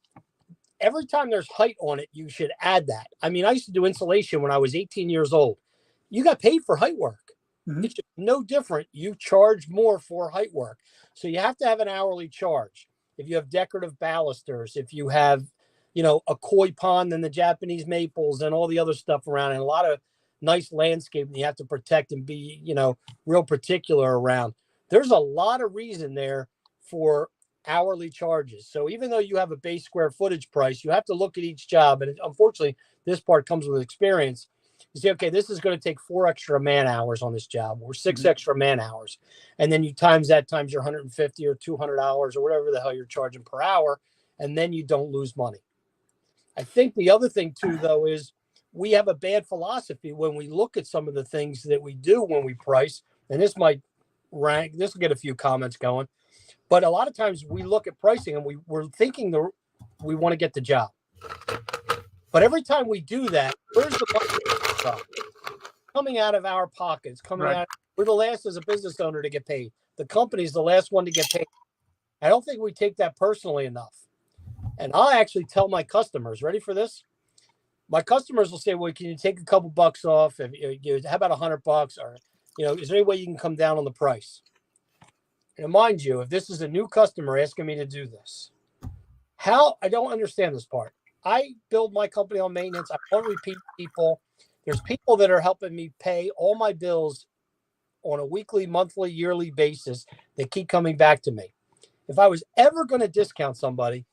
every time there's height on it, you should add that. I mean, I used to do insulation when I was 18 years old. You got paid for height work. It's just no different. You charge more for height work. So you have to have an hourly charge. If you have decorative balusters, if you have, a koi pond and the Japanese maples and all the other stuff around, and a lot of nice landscaping you have to protect and be, real particular around. There's a lot of reason there for hourly charges. So even though you have a base square footage price, you have to look at each job. And unfortunately, this part comes with experience. You say, okay, this is going to take 4 extra man hours on this job or 6 extra man hours. And then you times that times your 150 or $200 or whatever the hell you're charging per hour. And then you don't lose money. I think the other thing too, though, is we have a bad philosophy when we look at some of the things that we do when we price. And this might rank, this will get a few comments going. But a lot of times we look at pricing and we're thinking we want to get the job. But every time we do that, where's the money coming out of our pockets? We're the last as a business owner to get paid. The company's the last one to get paid. I don't think we take that personally enough. And I'll actually tell my customers, ready for this? My customers will say, well, can you take a couple bucks off? How about $100? Or, is there any way you can come down on the price? And mind you, if this is a new customer asking me to do this, I don't understand this part. I build my company on maintenance. I don't repeat people. There's people that are helping me pay all my bills on a weekly, monthly, yearly basis. They keep coming back to me. If I was ever going to discount somebody,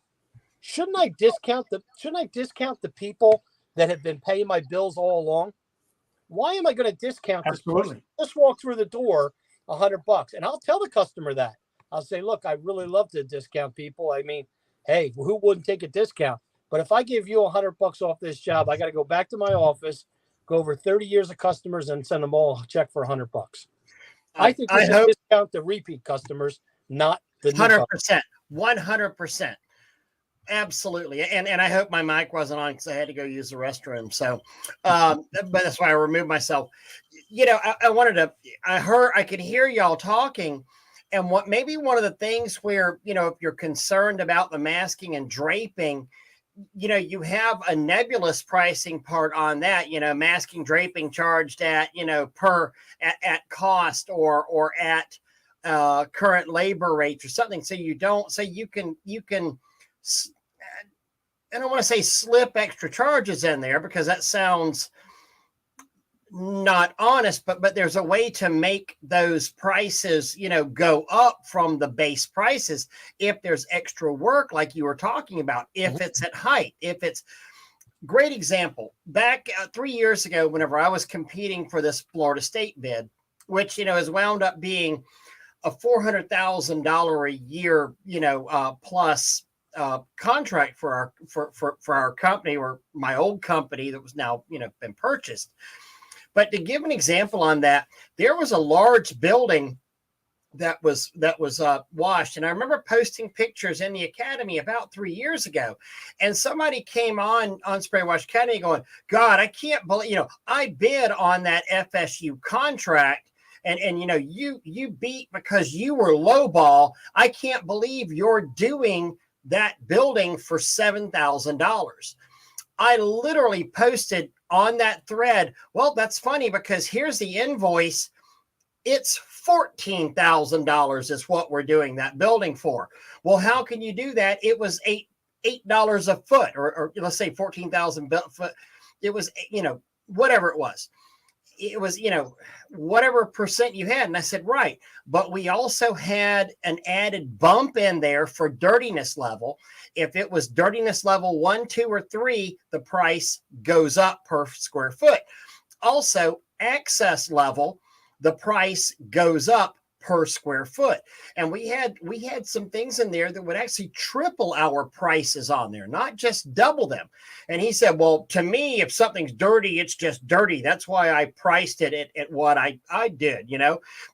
shouldn't I discount the people that have been paying my bills all along? Why am I going to discount this person? Just walk through the door $100? And I'll tell the customer that. I'll say, look, I really love to discount people. I mean, hey, who wouldn't take a discount? But if I give you $100 off this job, I got to go back to my office, go over 30 years of customers, and send them all a check for $100. I think we should discount the repeat customers, not the 100%. 100%. Absolutely. And I hope my mic wasn't on because I had to go use the restroom. So, but that's why I removed myself. I could hear y'all talking. And maybe one of the things where, if you're concerned about the masking and draping, you have a nebulous pricing part on that, masking, draping charged at, at cost or at current labor rates or something. So you can, I don't want to say slip extra charges in there because that sounds not honest, but there's a way to make those prices, go up from the base prices if there's extra work like you were talking about, if it's at height, if it's great example. Back 3 years ago, whenever I was competing for this Florida State bid, which, has wound up being a $400,000 a year, plus contract for our company or my old company that was now, been purchased. But to give an example on that, there was a large building that was washed. And I remember posting pictures in the Academy about 3 years ago. And somebody came on Spray Wash Academy going, God, I can't believe, I bid on that FSU contract. And you beat because you were lowball. I can't believe you're doing that building for $7,000. I literally posted on that thread, well, that's funny because here's the invoice. It's $14,000 is what we're doing that building for. Well, how can you do that? It was $8 a foot, or let's say 14,000 foot. It was, whatever it was. It was, whatever percent you had. And I said, right. But we also had an added bump in there for dirtiness level. If it was dirtiness level 1, 2, or 3, the price goes up per square foot. Also, access level, the price goes up per square foot. And we had some things in there that would actually triple our prices on there, not just double them. And he said, well, to me, if something's dirty, it's just dirty. That's why I priced it at what I did,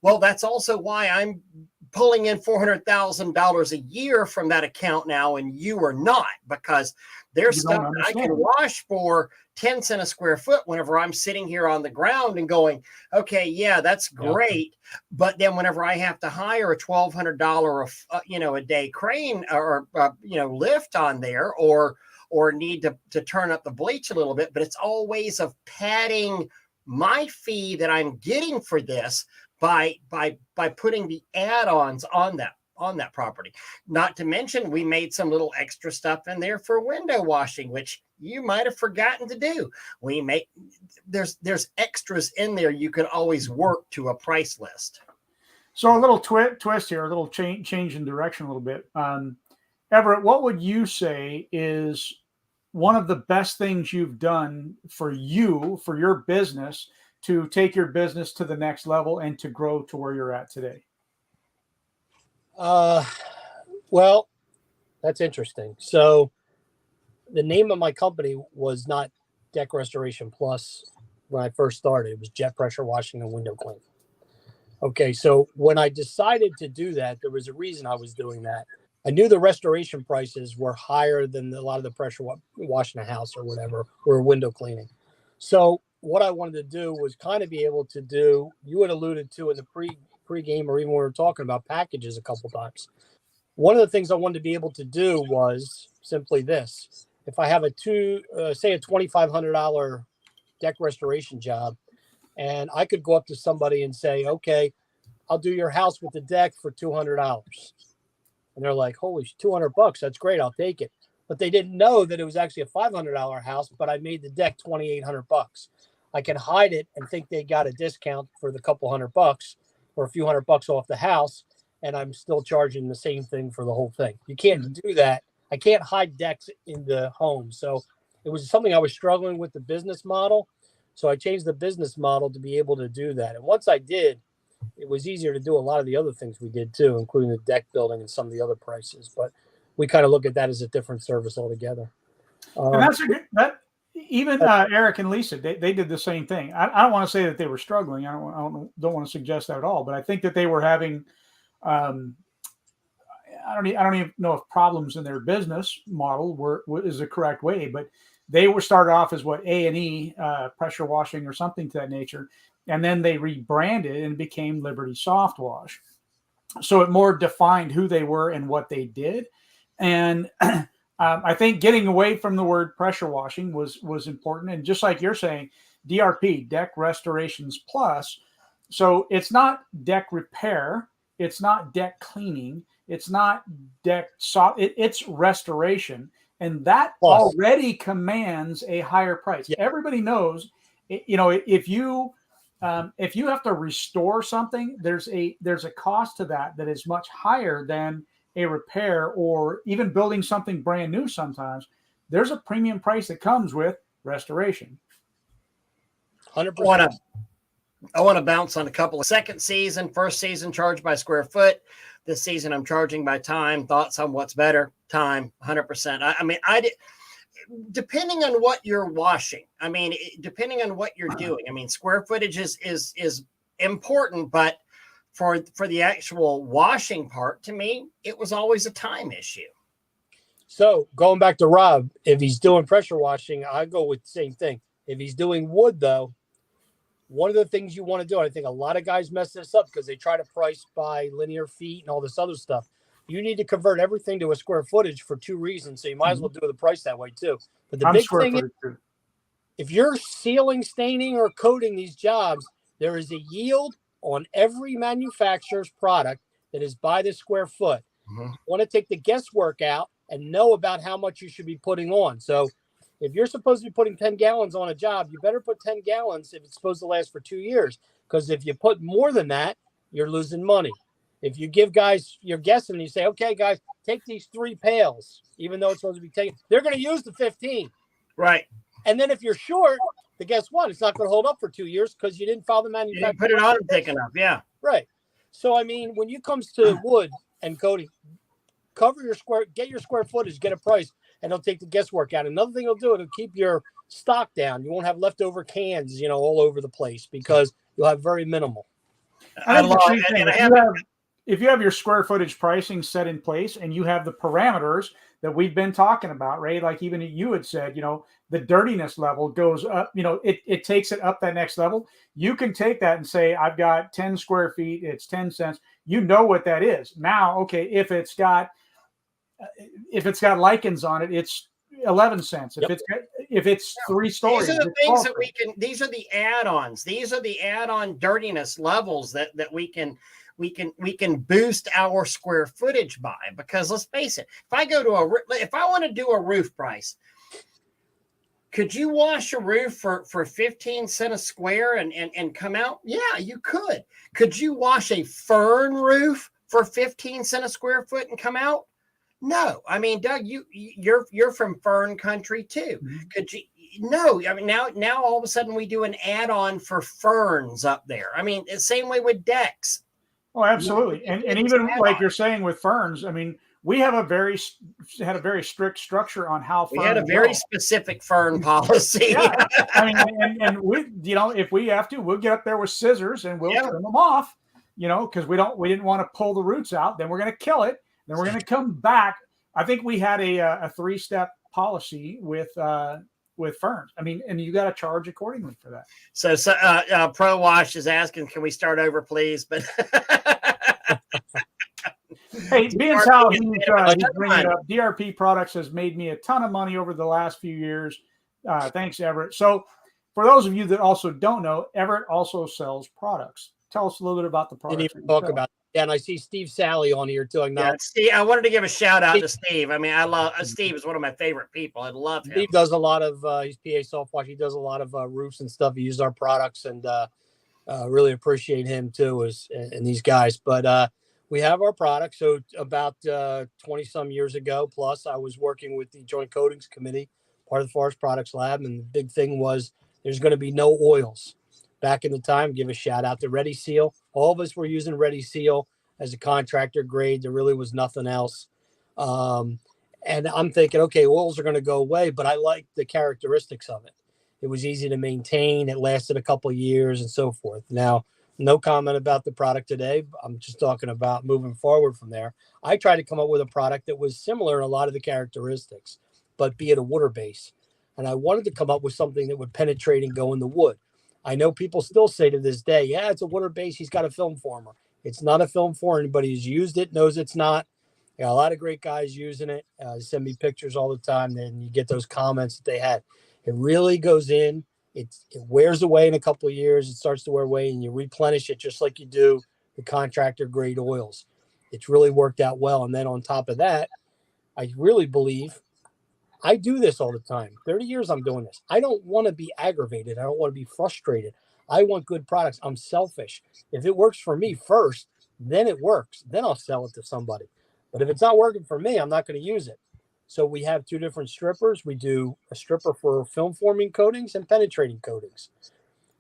Well, that's also why I'm pulling in $400,000 a year from that account now, and you are not, because there's stuff that I can wash for 10 cents a square foot whenever I'm sitting here on the ground and going, okay, yeah, that's great. Yeah. But then whenever I have to hire a $1,200 a day crane or lift on there, or need to turn up the bleach a little bit, but it's all ways of padding my fee that I'm getting for this by putting the add-ons on that property. Not to mention, we made some little extra stuff in there for window washing, which you might have forgotten to do. There's extras in there you can always work to a price list. So a little twist here, a little change in direction a little bit. Everett, what would you say is one of the best things you've done for your business to take your business to the next level and to grow to where you're at today? Well, that's interesting. So the name of my company was not Deck Restoration Plus when I first started. It was Jet Pressure Washing and Window Cleaning. Okay, so when I decided to do that, there was a reason I was doing that. I knew the restoration prices were higher than a lot of the pressure washing a house or whatever, or window cleaning. So what I wanted to do was kind of be able to do, you had alluded to in the pre-game or even when we were talking about packages a couple times. One of the things I wanted to be able to do was simply this. If I have say a $2,500 deck restoration job, and I could go up to somebody and say, okay, I'll do your house with the deck for $200. And they're like, holy, $200, that's great, I'll take it. But they didn't know that it was actually a $500 house, but I made the deck $2,800. I can hide it and think they got a discount for the couple $100 or a few $100 off the house, and I'm still charging the same thing for the whole thing. You can't do that. I can't hide decks in the home. So it was something I was struggling with the business model. So I changed the business model to be able to do that. And once I did, it was easier to do a lot of the other things we did too, including the deck building and some of the other prices. But we kind of look at that as a different service altogether. And that's even Eric and Lisa, they did the same thing. I don't want to say that they were struggling. I don't want to suggest that at all. But I think that they were having, I don't even know if problems in their business model is the correct way, but they were started off as A&E pressure washing or something to that nature. And then they rebranded and became Liberty Soft Wash. So it more defined who they were and what they did. And I think getting away from the word pressure washing was important. And just like you're saying, DRP, Deck Restorations Plus. So it's not deck repair. It's not deck cleaning. It's not deck soft. It's restoration. And that already commands a higher price. Yeah. Everybody knows, if you have to restore something, there's a cost to that is much higher than a repair or even building something brand new. Sometimes there's a premium price that comes with restoration. 100%. I want to bounce on a couple of first season charged by square foot. This season I'm charging by time. Thoughts on what's better? Time, 100%. Depending on what you're washing, depending on what you're doing, square footage is important, but for the actual washing part, to me, it was always a time issue. So going back to Rob, if he's doing pressure washing, I go with the same thing. If he's doing wood, though, one of the things you want to do, I think a lot of guys mess this up because they try to price by linear feet and all this other stuff. You need to convert everything to a square footage for two reasons. So you might as well do the price that way too. But the big thing is, if you're sealing, staining, or coating these jobs, there is a yield on every manufacturer's product that is by the square foot. Mm-hmm. You want to take the guesswork out and know about how much you should be putting on. So if you're supposed to be putting 10 gallons on a job, you better put 10 gallons if it's supposed to last for 2 years. Because if you put more than that, you're losing money. If you give guys, you're guessing, and you say, okay, guys, take these 3 pails, even though it's supposed to be taken, they're going to use the 15. Right. And then if you're short, then guess what? It's not going to hold up for 2 years because you didn't follow the manufacturer. You put it on thick enough, yeah. Right. So, when it comes to wood and coating, get your square footage, get a price, and it'll take the guesswork out. Another thing it'll do, it'll keep your stock down. You won't have leftover cans, all over the place because you'll have very minimal. If you have your square footage pricing set in place and you have the parameters that we've been talking about, right? Like even you had said, the dirtiness level goes up, it takes it up that next level. You can take that and say, I've got 10 square feet, it's 10 cents. You know what that is. Now, okay, if it's got lichens on it, it's 11 cents. If it's 3 stories, these are the things that these are the add-ons. These are the add-on dirtiness levels that we can boost our square footage by, because let's face it, if I want to do a roof price, Could you wash a roof for 15 cents a square and come out? Yeah, you could. Could you wash a fern roof for 15 cents a square foot and come out? No. I mean, Doug, you're from fern country too. Mhm. Could you? No. I mean, now all of a sudden we do an add-on for ferns up there. I mean, the same way with decks. Oh, absolutely. And even like you're saying with ferns, I mean, we have had a very strict structure on how We had a ferns very grow. specific fern policy. Yeah. I mean, and we, if we have to, we'll get up there with scissors and we'll trim them off, because we didn't want to pull the roots out. Then we're going to kill it. Then we're going to come back. I think we had a 3-step policy with ferns. I mean, and you got to charge accordingly for that. So Pro Wash is asking, can we start over, please? But hey, being how he's bringing it up, DRP Products has made me a ton of money over the last few years. Thanks, Everett. So for those of you that also don't know, Everett also sells products. Tell us a little bit about the products. Didn't even talk about that. Yeah, and I see Steve Sally on here too. Yeah, Steve, I wanted to give a shout out to Steve. I mean, I love Steve is one of my favorite people. I love him. Steve does a lot of he's PA soft wash. He does a lot of roofs and stuff. He uses our products, and really appreciate him too, and these guys. But we have our products. So about 20 some years ago, plus I was working with the Joint Coatings Committee, part of the Forest Products Lab, and the big thing was there's going to be no oils. Back in the time, give a shout out to Ready Seal. All of us were using Ready Seal as a contractor grade. There really was nothing else. And I'm thinking, okay, oils are going to go away, but I like the characteristics of it. It was easy to maintain. It lasted a couple of years and so forth. Now, no comment about the product today. I'm just talking about moving forward from there. I tried to come up with a product that was similar in a lot of the characteristics, but be it a water base. And I wanted to come up with something that would penetrate and go in the wood. I know people still say to this day, yeah, it's a water base. He's got a film former. It's not a film former. Anybody who's used it knows it's not. You got a lot of great guys using it. Send me pictures all the time. Then you get those comments that they had. It really goes in. It wears away in a couple of years. It starts to wear away, and you replenish it just like you do the contractor grade oils. It's really worked out well. And then on top of that, I really believe I do this all the time. 30 years I'm doing this. I don't want to be aggravated. I don't want to be frustrated. I want good products. I'm selfish. If it works for me first, then it works. Then I'll sell it to somebody. But if it's not working for me, I'm not going to use it. So we have 2 different strippers. We do a stripper for film forming coatings and penetrating coatings.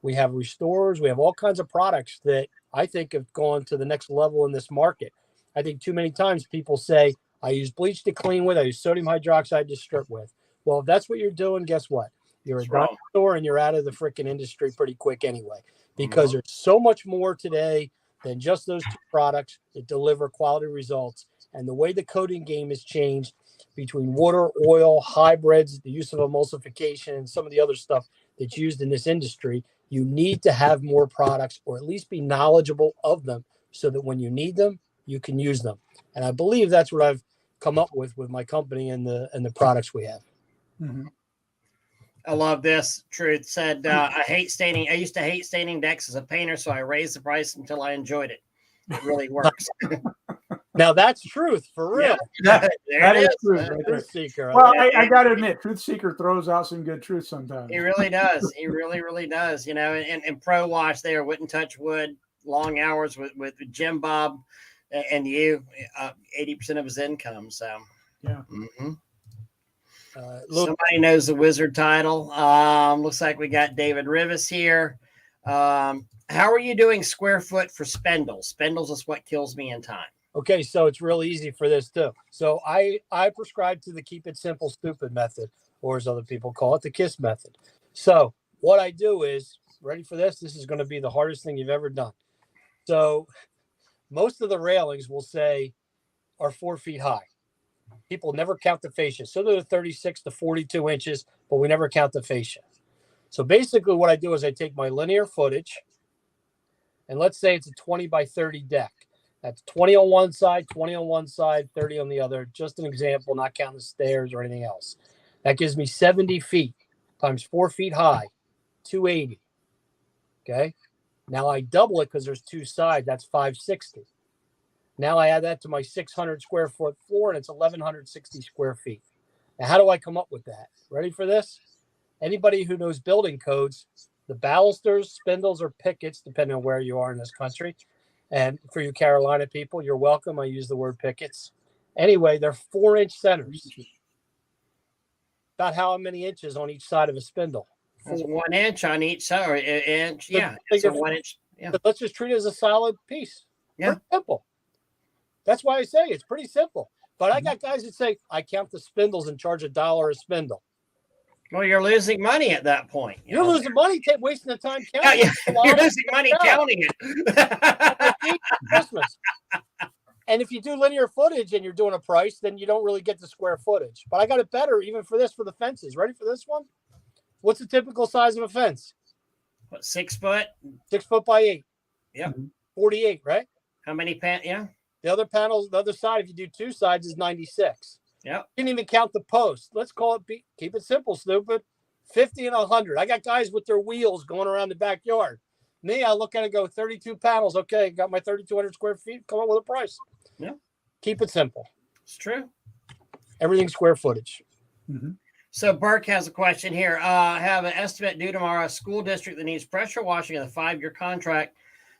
We have restorers. We have all kinds of products that I think have gone to the next level in this market. I think too many times people say, I use bleach to clean with. I use sodium hydroxide to strip with. Well, if that's what you're doing, guess what? You're a dinosaur and you're out of the freaking industry pretty quick anyway, because there's so much more today than just those 2 products that deliver quality results. And the way the coating game has changed between water, oil, hybrids, the use of emulsification, and some of the other stuff that's used in this industry, you need to have more products, or at least be knowledgeable of them, so that when you need them, you can use them. And I believe that's what I've come up with my company and the products we have. Mm-hmm. I love this. Truth said, I used to hate staining decks as a painter, so I raised the price until I enjoyed it. It really works. Now that's truth for real. Yeah, that is truth. Right there. Truth seeker. Well, I got to admit, Truth Seeker throws out some good truth sometimes. He really does. He really does. And Pro Wash there wouldn't touch wood, long hours with Jim Bob and you, 80% of his income. So, yeah. Mm-hmm. Somebody knows the wizard title. Looks like we got David Rivas here. How are you doing square foot for spindles? Spindles is what kills me in time. Okay, so it's real easy for this too. So I prescribe to the keep it simple, stupid method, or as other people call it, the KISS method. So what I do is, ready for this? This is going to be the hardest thing you've ever done. So most of the railings will say are 4 feet high. People never count the fascia. So they're 36 to 42 inches, but we never count the fascia. So basically what I do is I take my linear footage, and let's say it's a 20 by 30 deck. That's 20 on one side, 20 on one side, 30 on the other. Just an example, not counting the stairs or anything else. That gives me 70 feet times 4 feet high, 280. Okay. Now I double it because there's 2 sides. That's 560. Now I add that to my 600 square foot floor, and it's 1,160 square feet. Now, how do I come up with that? Ready for this? Anybody who knows building codes, the balusters, spindles, or pickets, depending on where you are in this country. And for you Carolina people, you're welcome. I use the word pickets. Anyway, they're 4-inch centers. About how many inches on each side of a spindle? That's 1 inch on each side, or inch. So Yeah, it's a 1 inch. Yeah. Let's just treat it as a solid piece. Yeah. Pretty simple. That's why I say it's pretty simple. But I got guys that say, I count the spindles and charge $1 a spindle. Well, you're losing money at that point. You're losing money, wasting the time counting. Yeah, you're losing money counting it. Christmas. And if you do linear footage and you're doing a price, then you don't really get the square footage. But I got it better even for this, for the fences. Ready for this one? What's the typical size of a fence? What, 6 foot? 6 foot by 8. Yep. 48, right? How many Yeah. The other panels, the other side, if you do 2 sides, is 96. Yep. Didn't even count the post. Let's call it, keep it simple, stupid. 50 and 100. I got guys with their wheels going around the backyard. Me, I look at it and go, 32 panels. Okay, got my 3,200 square feet. Come up with a price. Yeah. Keep it simple. It's true. Everything's square footage. Mm-hmm. So Burke has a question here. I have an estimate due tomorrow. A school district that needs pressure washing in a 5-year contract.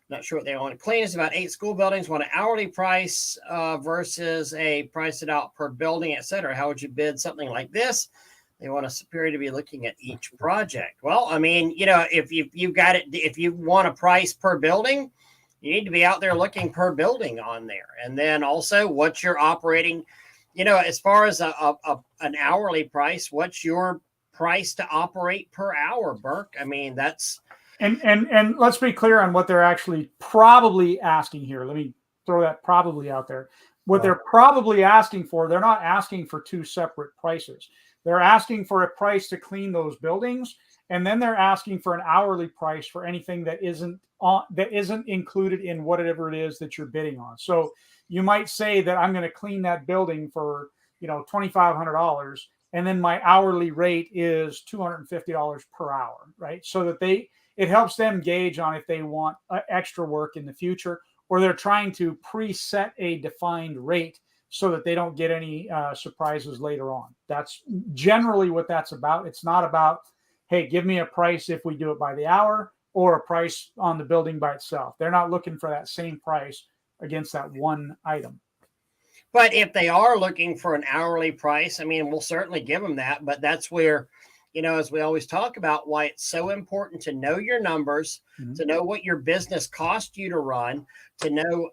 Not sure what they want to clean. It's about 8 school buildings. Want an hourly price versus a price it out per building, etc. How would you bid something like this? They want a superior to be looking at each project. Well, I mean, if you've got it, if you want a price per building, you need to be out there looking per building on there. And then also what's your operating, as far as an hourly price, what's your price to operate per hour, Burke? I mean, that's. And let's be clear on what they're actually probably asking here. Let me throw that probably out there. What they're probably asking for, they're not asking for 2 separate prices. They're asking for a price to clean those buildings, and then they're asking for an hourly price for anything that isn't included in whatever it is that you're bidding on. So you might say that I'm going to clean that building for $2,500, and then my hourly rate is $250 per hour, right? So that it helps them gauge on if they want extra work in the future, or they're trying to preset a defined rate so that they don't get any surprises later on. That's generally what that's about. It's not about, hey, give me a price if we do it by the hour, or a price on the building by itself. They're not looking for that same price against that one item. But if they are looking for an hourly price, I mean, we'll certainly give them that. But that's where, as we always talk about, why it's so important to know your numbers, to know what your business cost you to run, to know,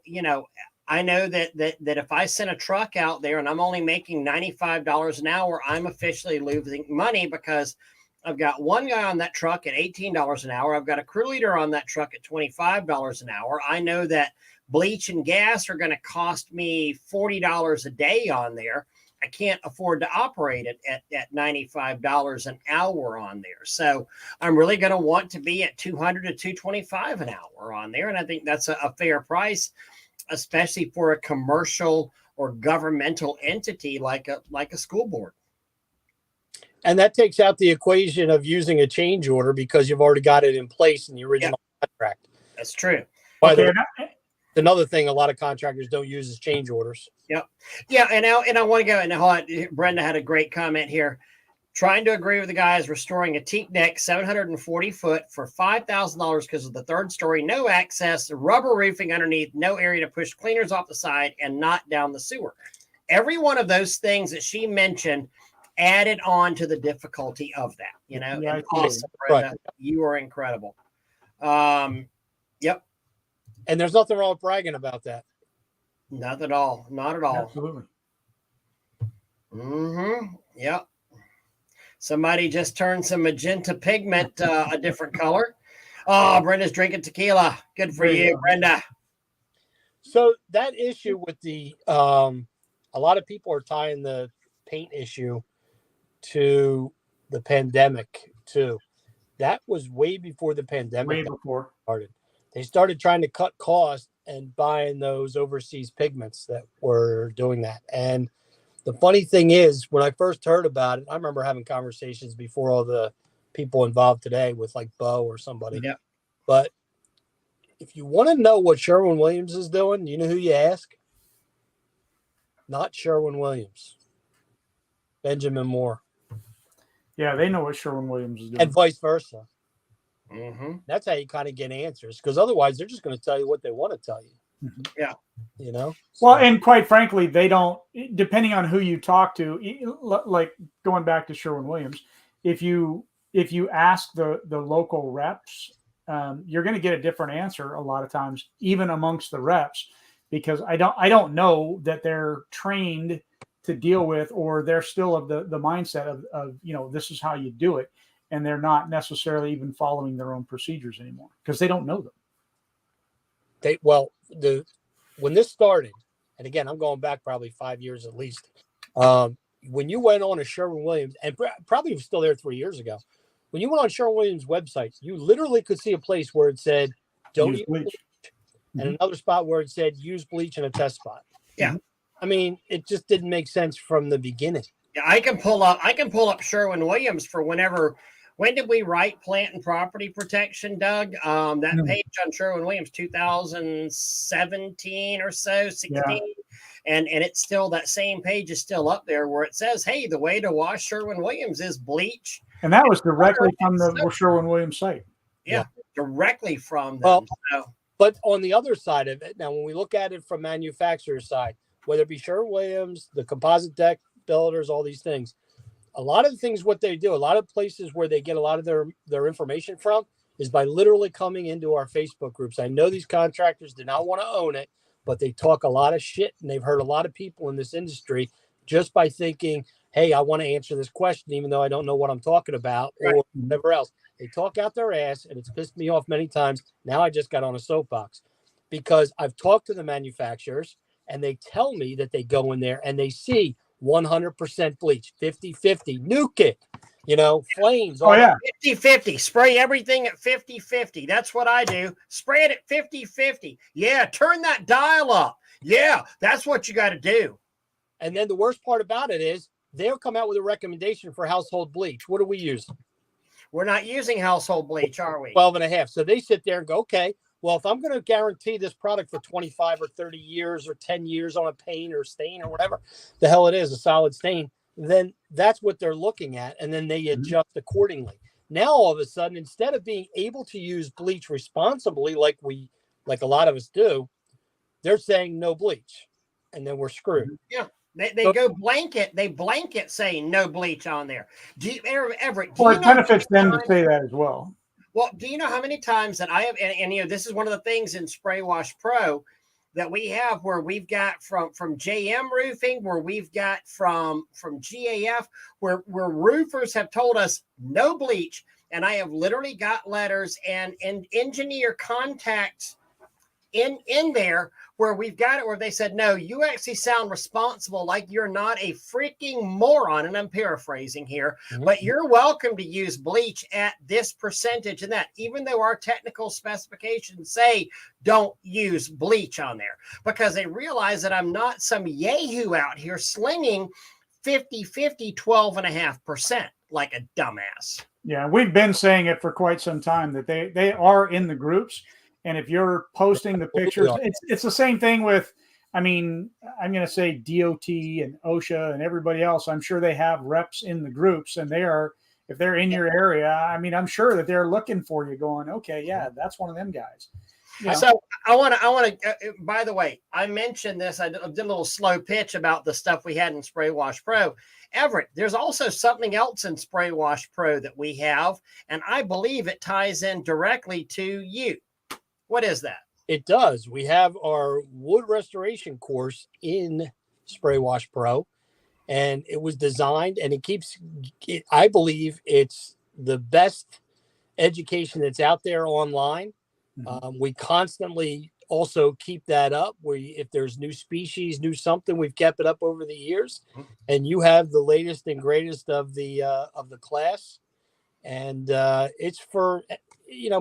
I know that if I send a truck out there and I'm only making $95 an hour, I'm officially losing money because I've got one guy on that truck at $18 an hour. I've got a crew leader on that truck at $25 an hour. I know that bleach and gas are going to cost me $40 a day on there. I can't afford to operate it at $95 an hour on there. So I'm really going to want to be at $200 to $225 an hour on there. And I think that's a fair price, especially for a commercial or governmental entity like a school board. And that takes out the equation of using a change order because you've already got it in place in the original contract. That's true. Another thing a lot of contractors don't use is change orders. Yep. Yeah. And I want to go, and Brenda had a great comment here. Trying to agree with the guys restoring a teak deck, 740 foot for $5,000 because of the 3rd story, no access, rubber roofing underneath, no area to push cleaners off the side, and not down the sewer. Every one of those things that she mentioned added on to the difficulty of that. Yeah, awesome, Brenda. Right. You are incredible. Yep. And there's nothing wrong with bragging about that. Not at all. Not at all. Absolutely. Yep. Somebody just turned some magenta pigment a different color. Oh, Brenda's drinking tequila. Good for you, Brenda. So that issue with the a lot of people are tying the paint issue to the pandemic too. That was way before the pandemic started. They started trying to cut costs and buying those overseas pigments that were doing that. And the funny thing is, when I first heard about it, I remember having conversations before all the people involved today with like Bo or somebody. Yeah. But if you want to know what Sherwin-Williams is doing, you know who you ask? Not Sherwin-Williams. Benjamin Moore. Yeah, they know what Sherwin-Williams is doing. and vice versa. Mm-hmm. That's how you kind of get answers, because otherwise they're just going to tell you what they want to tell you. Mhm. Yeah. You know? Well, So- and quite frankly, they don't, depending on who you talk to, like going back to Sherwin-Williams, if you ask the local reps, you're going to get a different answer a lot of times, even amongst the reps, because I don't know that they're trained to deal with, or they're still of the mindset of this is how you do it, and they're not necessarily even following their own procedures anymore because they don't know them. When this started, and again, I'm going back probably 5 years at least. When you went on a Sherwin-Williams, and probably was still there 3 years ago, when you went on Sherwin-Williams website, you literally could see a place where it said, don't use bleach. And another spot where it said, use bleach in a test spot. Yeah. I mean, it just didn't make sense from the beginning. Yeah, I can pull up Sherwin-Williams for whenever. When did we write plant and property protection, Doug? That page on Sherwin-Williams, 2017 or so, 16. Yeah. And it's still, that same page is still up there where it says, hey, the way to wash Sherwin-Williams is bleach. And that was directly from the Sherwin-Williams site. Yeah, directly from them. Well, but on the other side of it, now when we look at it from manufacturer's side, whether it be Sherwin-Williams, the composite deck builders, all these things, a lot of the things, what they do, a lot of places where they get a lot of their information from is by literally coming into our Facebook groups. I know these contractors do not want to own it, but they talk a lot of shit, and they've heard a lot of people in this industry just by thinking, hey, I want to answer this question, even though I don't know what I'm talking about or whatever else. They talk out their ass, and it's pissed me off many times. Now I just got on a soapbox because I've talked to the manufacturers, and they tell me that they go in there and they see 100% bleach, 50-50, nuke it, flames. Oh, yeah. 50-50, spray everything at 50-50. That's what I do. Spray it at 50-50. Yeah, turn that dial up. Yeah, that's what you got to do. And then the worst part about it is they'll come out with a recommendation for household bleach. What do we use? We're not using household bleach, are we? 12.5. So they sit there and go, okay, well, if I'm going to guarantee this product for 25 or 30 years or 10 years on a paint or stain or whatever the hell it is, a solid stain, then that's what they're looking at. And then they adjust accordingly. Now, all of a sudden, instead of being able to use bleach responsibly, like a lot of us do, they're saying no bleach. And then we're screwed. Yeah. They go blanket. They blanket saying no bleach on there. Do you, Everett? Well, it benefits them to say that as well. Well, do you know how many times that I have, and this is one of the things in Spray Wash Pro that we have where we've got from JM Roofing, where we've got from GAF, where roofers have told us no bleach, and I have literally got letters and engineer contacts in there where we've got it where they said, no, you actually sound responsible, like you're not a freaking moron. And I'm paraphrasing here, but you're welcome to use bleach at this percentage and that, even though our technical specifications say don't use bleach on there, because they realize that I'm not some yahoo out here slinging 50-50, 12.5% like a dumbass. Yeah, we've been saying it for quite some time that they are in the groups. And if you're posting the pictures, it's the same thing with, I mean, I'm going to say DOT and OSHA and everybody else. I'm sure they have reps in the groups, and if they're in your area, I mean, I'm sure that they're looking for you going, okay, yeah, that's one of them guys. Yeah. So I want to, by the way, I mentioned this. I did a little slow pitch about the stuff we had in Spray Wash Pro. Everett, there's also something else in Spray Wash Pro that we have, and I believe it ties in directly to you. What is that? It does. We have our wood restoration course in Spray Wash Pro, and it was designed, and I believe it's the best education that's out there online. We constantly also keep that up. If there's new species, new something, we've kept it up over the years, and you have the latest and greatest of the class, and it's for.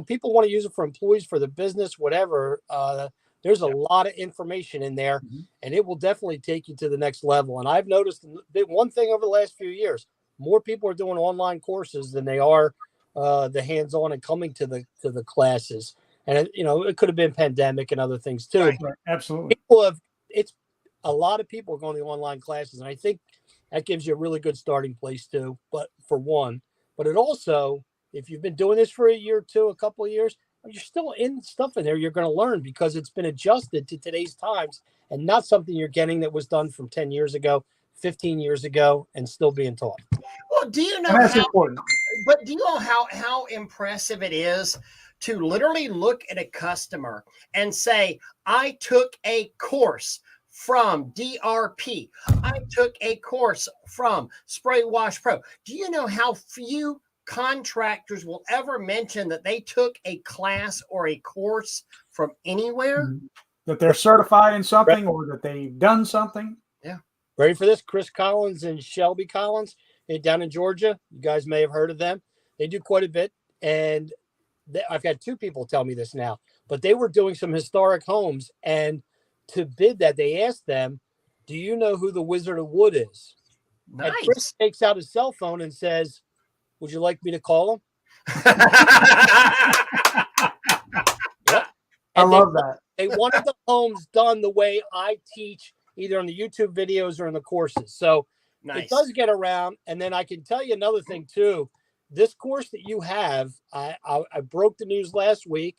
People want to use it for employees, for the business, whatever. There's a lot of information in there, and it will definitely take you to the next level. And I've noticed one thing over the last few years, more people are doing online courses than they are the hands-on and coming to the classes. And, it could have been pandemic and other things too. Right, absolutely. A lot of people are going to online classes, and I think that gives you a really good starting place too. But for one, but it also, if you've been doing this for a year or two, a couple of years, you're still in stuff in there you're going to learn because it's been adjusted to today's times and not something you're getting that was done from 10 years ago, 15 years ago, and still being taught. Well, do you know And that's how? important. But do you know how impressive it is to literally look at a customer and say, I took a course from DRP. I took a course from Spray Wash Pro. Do you know how few contractors will ever mention that they took a class or a course from anywhere? That they're certified in something or that they've done something. Yeah. Ready for this? Chris Collins and Shelby Collins down in Georgia. You guys may have heard of them. They do quite a bit. And I've had two people tell me this now, but they were doing some historic homes. And to bid that, they asked them, do you know who the Wizard of Wood is? Nice. And Chris takes out his cell phone and says, would you like me to call him? Yep. I love that. They wanted the homes done the way I teach, either on the YouTube videos or in the courses. So Nice. it does get around. And then I can tell you another thing too. This course that you have, I broke the news last week.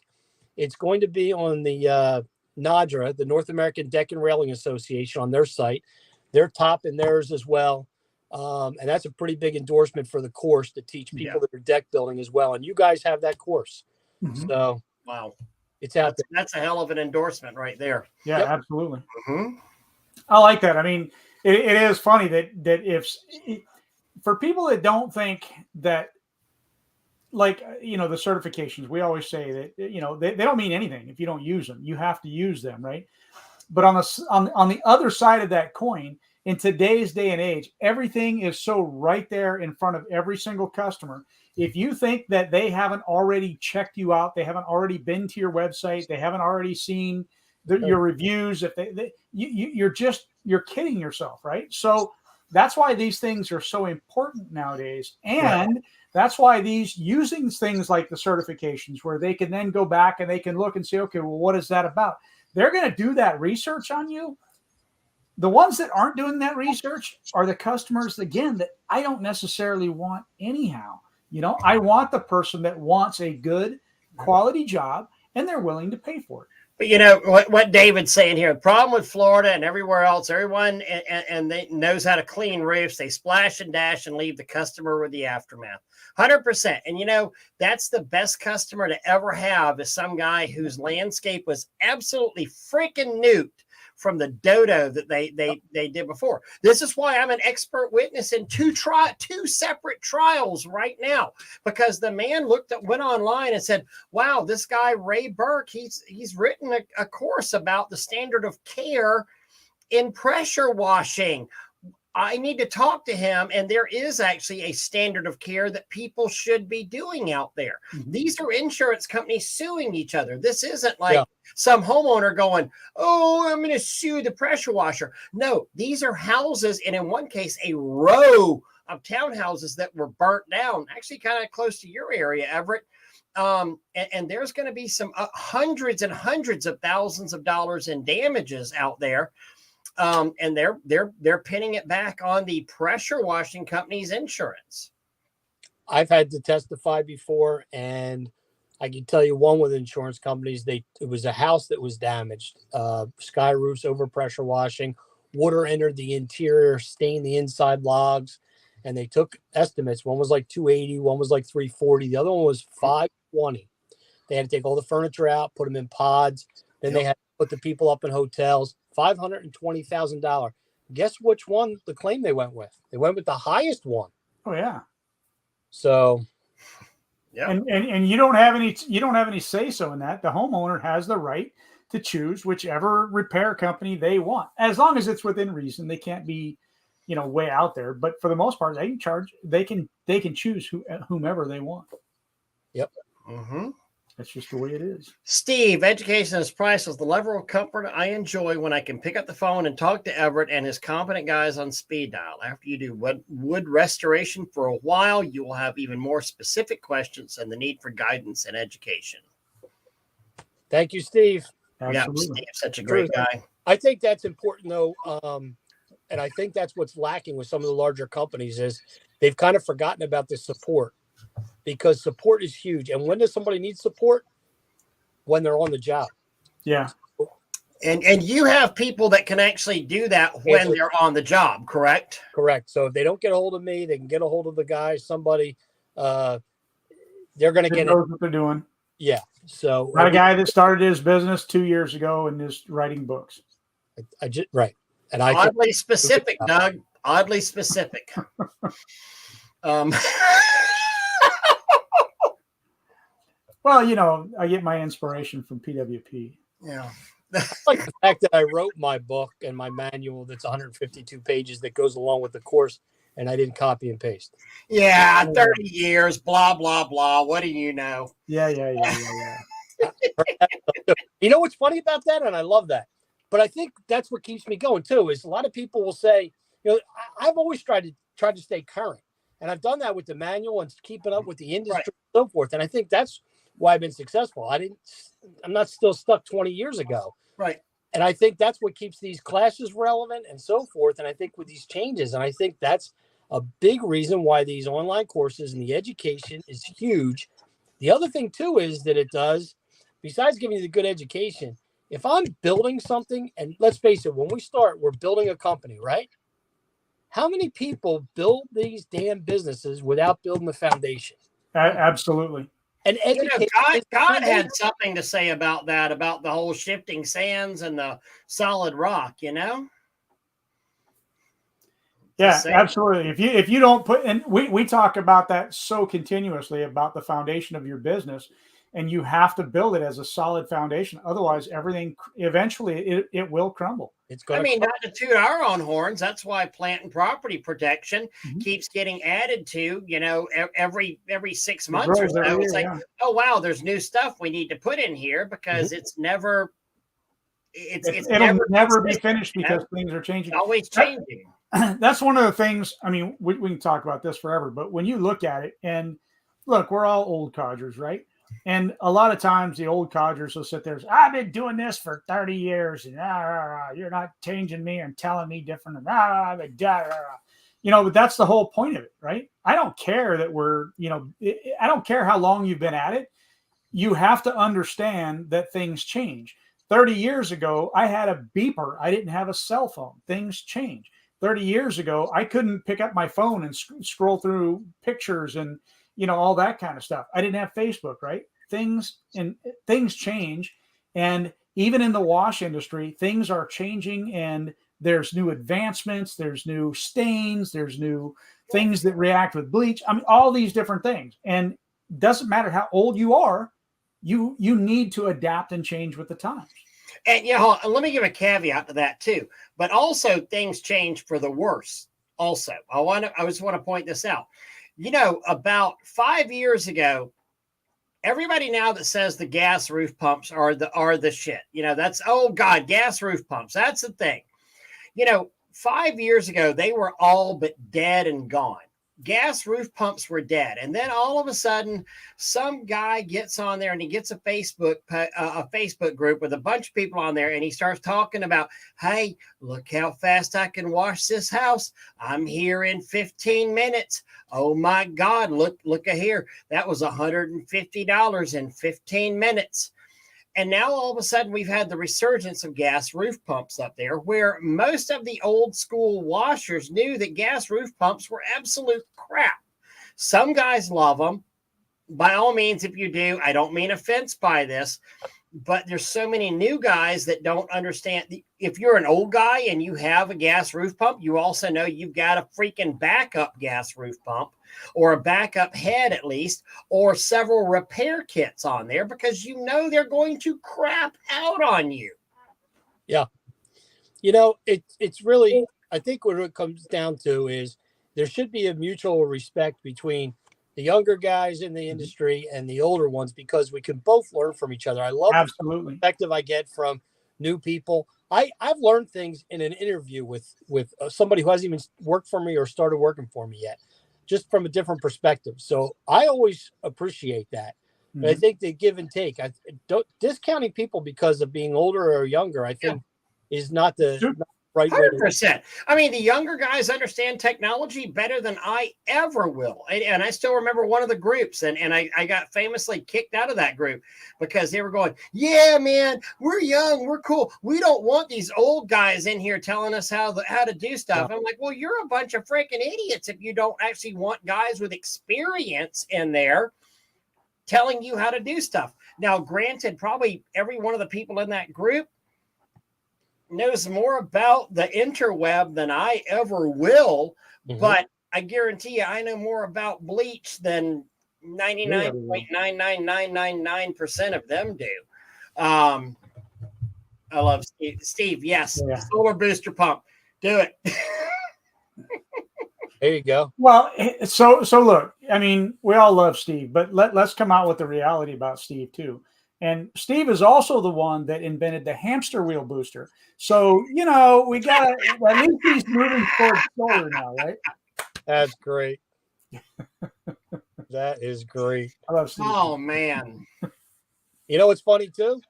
It's going to be on the NADRA, the North American Deck and Railing Association, on their site. They're topping theirs as well. And that's a pretty big endorsement for the course to teach people that are deck building as well. And you guys have that course. Mhm. So Wow. it's out there. That's a hell of an endorsement right there. Yeah, Yep. absolutely. Mm-hmm. I like that. I mean, it is funny that if for people that don't think that, like, the certifications, we always say that, they don't mean anything if you don't use them. You have to use them, right? But on the other side of that coin, in today's day and age, everything is so right there in front of every single customer. If you think that they haven't already checked you out, they haven't already been to your website, they haven't already seen your reviews, if you're kidding yourself, right? So that's why these things are so important nowadays. And that's why using things like the certifications, where they can then go back and they can look and say, okay, well, what is that about? They're going to do that research on you. The ones that aren't doing that research are the customers, again, that I don't necessarily want anyhow. I want the person that wants a good quality job and they're willing to pay for it. But what David's saying here, the problem with Florida and everywhere else, everyone and they knows how to clean roofs. They splash and dash and leave the customer with the aftermath. 100%. And that's the best customer to ever have, is some guy whose landscape was absolutely freaking nuked from the dodo that they did before. This is why I'm an expert witness in two separate trials right now, because the man went online and said, wow, this guy Ray Burke, he's written a course about the standard of care in pressure washing. I need to talk to him. And there is actually a standard of care that people should be doing out there. Mm-hmm. These are insurance companies suing each other. This isn't like some homeowner going, oh, I'm going to sue the pressure washer. No, these are houses. And in one case, a row of townhouses that were burnt down, actually kind of close to your area, Everett. And there's going to be some hundreds and hundreds of thousands of dollars in damages out there. And they're pinning it back on the pressure washing company's insurance. I've had to testify before, and I can tell you one with insurance companies. It was a house that was damaged. Sky roofs, over pressure washing, water entered the interior, stained the inside logs, and they took estimates. One was like $280, one was like $340, the other one was $520. They had to take all the furniture out, put them in pods. Then they had to put the people up in hotels. $520,000. Guess which one the claim they went with? They went with the highest one. Oh yeah. So yeah. And you don't have any say so in that. The homeowner has the right to choose whichever repair company they want, as long as it's within reason. They can't be, way out there. But for the most part, they can choose whomever they want. Yep. Mm-hmm. That's just the way it is. Steve, education is priceless. The level of comfort I enjoy when I can pick up the phone and talk to Everett and his competent guys on speed dial. After you do wood restoration for a while, you will have even more specific questions and the need for guidance and education. Thank you, Steve. Absolutely. Yeah, Steve's such a great guy. I think that's important, though, and I think that's what's lacking with some of the larger companies is they've kind of forgotten about the support. because support is huge. And when does somebody need support? When they're on the job. Yeah. And you have people that can actually do that when they're on the job, correct? Correct. So if they don't get a hold of me, they can get a hold of the guy, somebody. They're going to get it. Knows what they're doing. Yeah. So not a guy that started his business 2 years ago and is writing books. I just right. And oddly specific, Doug. Oddly specific. Well, you know, I get my inspiration from PWP. Yeah. I like the fact that I wrote my book and my manual that's 152 pages that goes along with the course, and I didn't copy and paste. Yeah, 30 years, blah, blah, blah. What do you know? Yeah. You know what's funny about that? And I love that. But I think that's what keeps me going, too, is a lot of people will say, you know, I've always tried to stay current. And I've done that with the manual and keeping up with the industry and so forth. And I think that's why I've been successful. I'm not still stuck 20 years ago. Right. And I think that's what keeps these classes relevant and so forth. And I think with these changes, and I think that's a big reason why these online courses and the education is huge. The other thing too is that it does, besides giving you the good education, if I'm building something, and let's face it, when we start, we're building a company, right? How many people build these damn businesses without building the foundation? Absolutely. And God had something to say about that, about the whole shifting sands and the solid rock, you know? Yeah, absolutely. If you don't put, and we talk about that so continuously about the foundation of your business, and you have to build it as a solid foundation. Otherwise, everything eventually it will crumble. Not to toot our own horns. That's why plant and property protection keeps getting added to, you know, every 6 months or so. It's like, oh wow, there's new stuff we need to put in here because it'll never be finished because things are changing. It's always changing. That's one of the things. I mean, we can talk about this forever, but when you look at it, and look, we're all old codgers, right? And a lot of times the old codgers will sit there and say, I've been doing this for 30 years and you're not changing me and telling me different. You know, but that's the whole point of it, right? I don't care that I don't care how long you've been at it. You have to understand that things change. 30 years ago, I had a beeper. I didn't have a cell phone. Things change. 30 years ago, I couldn't pick up my phone and scroll through pictures and, you know, all that kind of stuff. I didn't have Facebook, right? Things change. And even in the wash industry, things are changing and there's new advancements, there's new stains, there's new things that react with bleach. I mean, all these different things. And it doesn't matter how old you are, you need to adapt and change with the times. And let me give a caveat to that too. But also things change for the worse. Also, I just want to point this out. You know, about 5 years ago, everybody now that says the gas roof pumps are the shit. You know, that's, oh God, gas roof pumps. That's the thing. You know, 5 years ago, they were all but dead and gone. Gas roof pumps were dead. And then all of a sudden, some guy gets on there and he gets a Facebook group with a bunch of people on there. And he starts talking about, hey, look how fast I can wash this house. I'm here in 15 minutes. Oh my God, look at here. That was $150 in 15 minutes. And now all of a sudden we've had the resurgence of gas roof pumps up there, where most of the old school washers knew that gas roof pumps were absolute crap. Some guys love them. By all means, if you do, I don't mean offense by this, but there's so many new guys that don't understand. If you're an old guy and you have a gas roof pump, you also know you've got a freaking backup gas roof pump, or a backup head at least, or several repair kits on there, because you know they're going to crap out on you. Yeah. You know, it's really, I think what it comes down to is there should be a mutual respect between the younger guys in the industry and the older ones, because we can both learn from each other. I love the perspective I get from new people. I've learned things in an interview with somebody who hasn't even worked for me or started working for me yet, just from a different perspective. So I always appreciate that. But I think the give and take, discounting people because of being older or younger, I think is not the right way. 100%. I mean, the younger guys understand technology better than I ever will. And I still remember one of the groups, and I got famously kicked out of that group because they were going, yeah, man, we're young, we're cool. We don't want these old guys in here telling us how to do stuff. Yeah. I'm like, well, you're a bunch of freaking idiots if you don't actually want guys with experience in there telling you how to do stuff. Now, granted, probably every one of the people in that group knows more about the interweb than I ever will, but I guarantee you I know more about bleach than 99.99999% of them do. I love Steve. Steve, yes, Yeah. solar booster pump. Do it. There you go. Well, so look, I mean, we all love Steve, but let's come out with the reality about Steve too. And Steve is also the one that invented the hamster wheel booster. So, you know, we got at least he's moving towards solar now, right? That's great. That is great. I love Steve. Oh, man. You know what's funny too?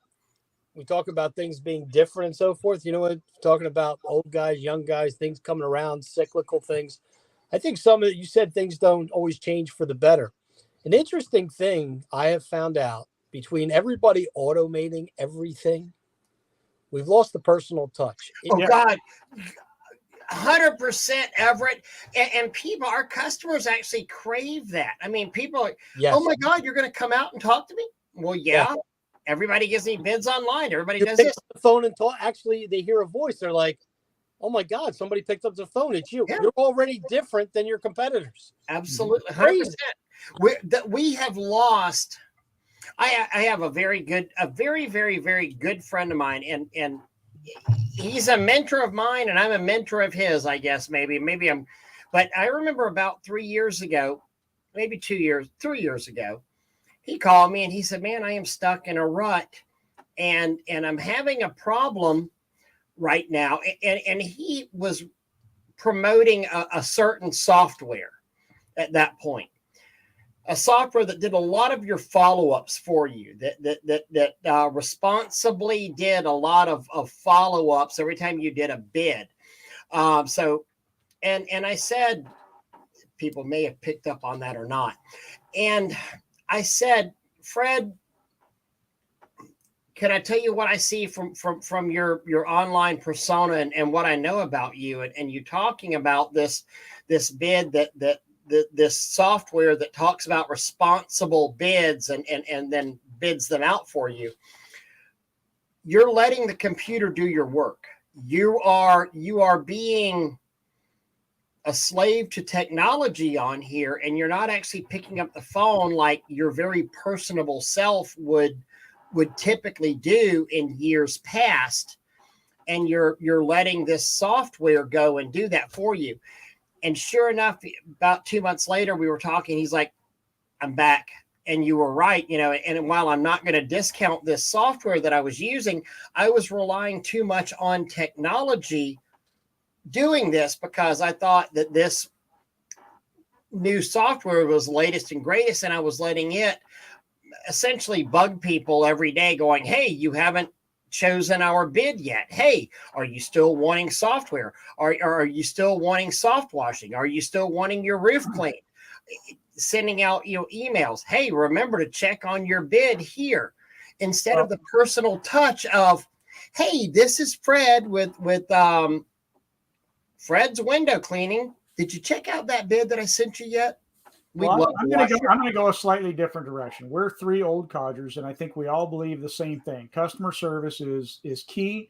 We talk about things being different and so forth. You know what? Talking about old guys, young guys, things coming around, cyclical things. I think some of you said things don't always change for the better. An interesting thing I have found out between everybody automating everything, we've lost the personal touch. God, 100% Everett. And people, our customers actually crave that. I mean, people are, Yes. oh my God, you're going to come out and talk to me? Well, yeah. Everybody gives me bids online. Everybody You does pick this. up the phone and talk. Actually, they hear a voice. They're like, oh my God, somebody picked up the phone. It's you. Yeah. You're already different than your competitors. Absolutely. 100%. Crazy. We have lost. I have a very, very, very good friend of mine, and he's a mentor of mine, and I'm a mentor of his, I guess, maybe I'm, but I remember about 3 years ago, maybe 3 years ago, he called me and he said, man, I am stuck in a rut and I'm having a problem right now. And he was promoting a certain software at that point. A software that did a lot of your follow-ups for you, that responsibly did a lot of follow-ups every time you did a bid. And I said, people may have picked up on that or not. And I said, Fred, can I tell you what I see from your online persona and what I know about you and you talking about this bid this software that talks about responsible bids and then bids them out for you. You're letting the computer do your work. You are being a slave to technology on here, and you're not actually picking up the phone like your very personable self would typically do in years past. And you're letting this software go and do that for you. And sure enough, about 2 months later, we were talking. He's like, I'm back. And you were right. You know, and while I'm not going to discount this software that I was using, I was relying too much on technology doing this because I thought that this new software was latest and greatest. And I was letting it essentially bug people every day going, hey, you haven't chosen our bid yet. Hey, are you still wanting software? Are you still wanting soft washing? Are you still wanting your roof cleaned? Sending out emails. Hey, remember to check on your bid here, instead of the personal touch of, hey, this is Fred with Fred's window cleaning. Did you check out that bid that I sent you yet? Well, I'm going to go a slightly different direction. We're three old codgers, and I think we all believe the same thing. Customer service is key.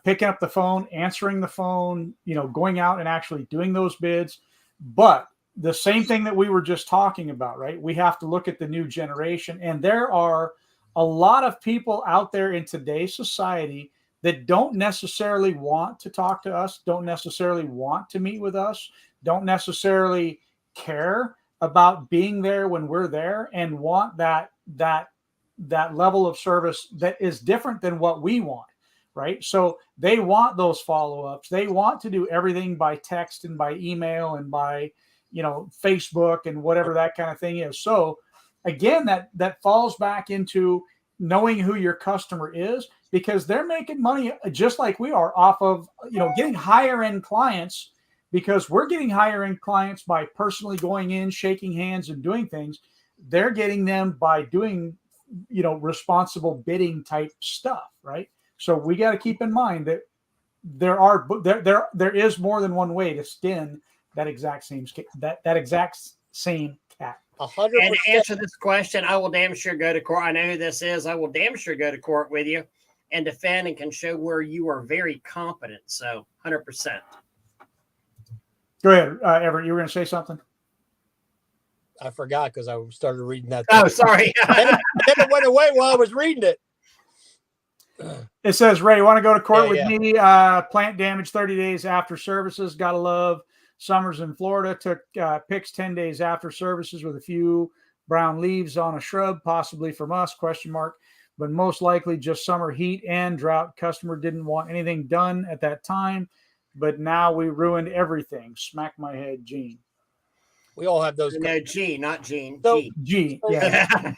Picking up the phone, answering the phone, going out and actually doing those bids. But the same thing that we were just talking about, right? We have to look at the new generation, and there are a lot of people out there in today's society that don't necessarily want to talk to us, don't necessarily want to meet with us, don't necessarily care about being there when we're there, and want that level of service that is different than what we want, right? So they want those follow-ups. They want to do everything by text and by email and by Facebook and whatever that kind of thing is. So again, that falls back into knowing who your customer is because they're making money just like we are off of, getting higher end clients, because we're getting higher end clients by personally going in, shaking hands and doing things. They're getting them by doing, responsible bidding type stuff. Right. So we got to keep in mind that there is more than one way to skin that exact same cat. 100%. And to answer this question, I will damn sure go to court. I know who this is. I will damn sure go to court with you and defend and can show where you are very competent. So 100%. Go ahead, Everett. You were going to say something? I forgot because I started reading that. Oh, sorry. Then it went away while I was reading it. It says, Ray, want to go to court Yeah, with me? Plant damage 30 days after services. Gotta love summers in Florida. Took pics 10 days after services with a few brown leaves on a shrub, possibly from us, ? But most likely just summer heat and drought. Customer didn't want anything done at that time, but now we ruined everything. Smack my head, Gene. we all have those. No, G, not Gene. So- G. Gene, yeah.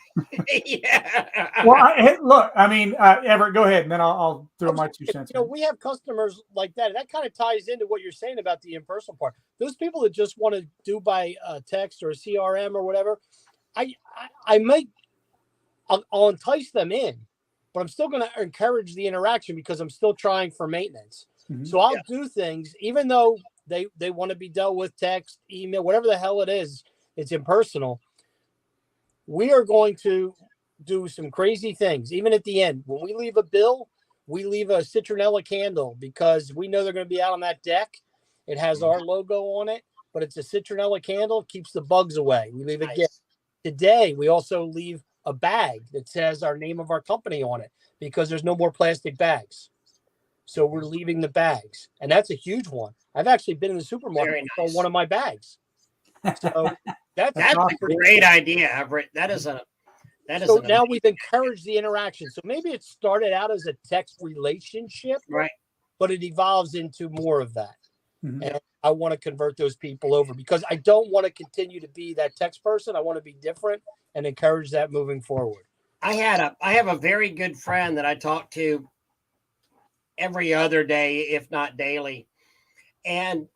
Yeah. Well, Everett, go ahead, and then I'll throw my 2 cents. We have customers like that. That kind of ties into what you're saying about the impersonal part. Those people that just want to do by text or CRM or whatever, I'll entice them in, but I'm still going to encourage the interaction because I'm still trying for maintenance. Mhm. So I'll do things, even though they want to be dealt with text, email, whatever the hell it is, it's impersonal. We are going to do some crazy things. Even at the end, when we leave a bill, we leave a citronella candle because we know they're going to be out on that deck. It has our logo on it, but it's a citronella candle. It keeps the bugs away. We leave a gift. Today, we also leave a bag that says our name of our company on it because there's no more plastic bags. So we're leaving the bags, and that's a huge one. I've actually been in the supermarket for one of my bags. So that's a great idea, Everett. So now we've encouraged the interaction. So maybe it started out as a text relationship, right? But it evolves into more of that. Mm-hmm. And I want to convert those people over because I don't want to continue to be that text person. I want to be different and encourage that moving forward. I have a very good friend that I talk to every other day, if not daily. And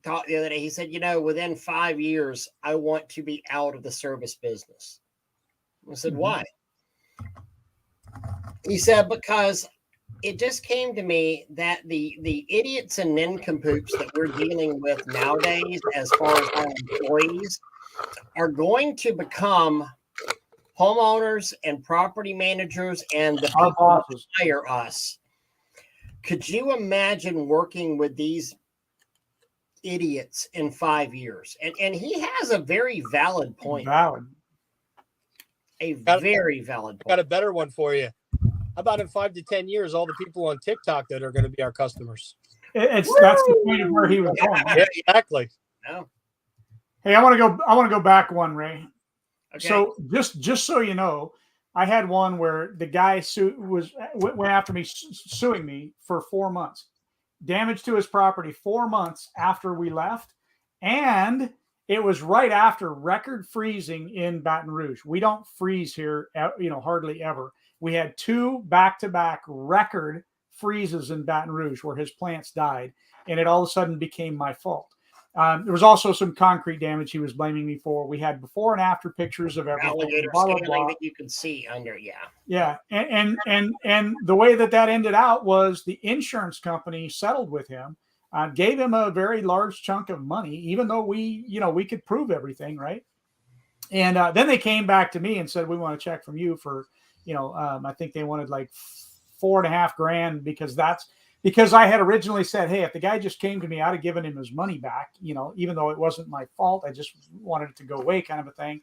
talked the other day, he said, within 5 years, I want to be out of the service business. I said, why? He said, because it just came to me that the idiots and nincompoops that we're dealing with nowadays, as far as our employees, are going to become homeowners and property managers and the people who hire us. Could you imagine working with these idiots in 5 years? And he has a very valid point. Very valid point. I got a better one for you. How about in 5 to 10 years, all the people on TikTok that are going to be our customers? That's the point of where he was going. Yeah, exactly. No. Hey, I want to go back one, Ray. Okay. So just so you know, I had one where the guy went after me, suing me for 4 months, damage to his property 4 months after we left, and it was right after record freezing in Baton Rouge. We don't freeze here, hardly ever. We had 2 back-to-back record freezes in Baton Rouge where his plants died, and it all of a sudden became my fault. There was also some concrete damage he was blaming me for. We had before and after pictures of everything. Alligator scaling that you can see under, Yeah, and the way that ended out was the insurance company settled with him, gave him a very large chunk of money, even though we could prove everything, right? And then they came back to me and said, we want a check from you for, I think they wanted like $4.5 grand because I had originally said, hey, if the guy just came to me, I'd have given him his money back, even though it wasn't my fault. I just wanted it to go away, kind of a thing.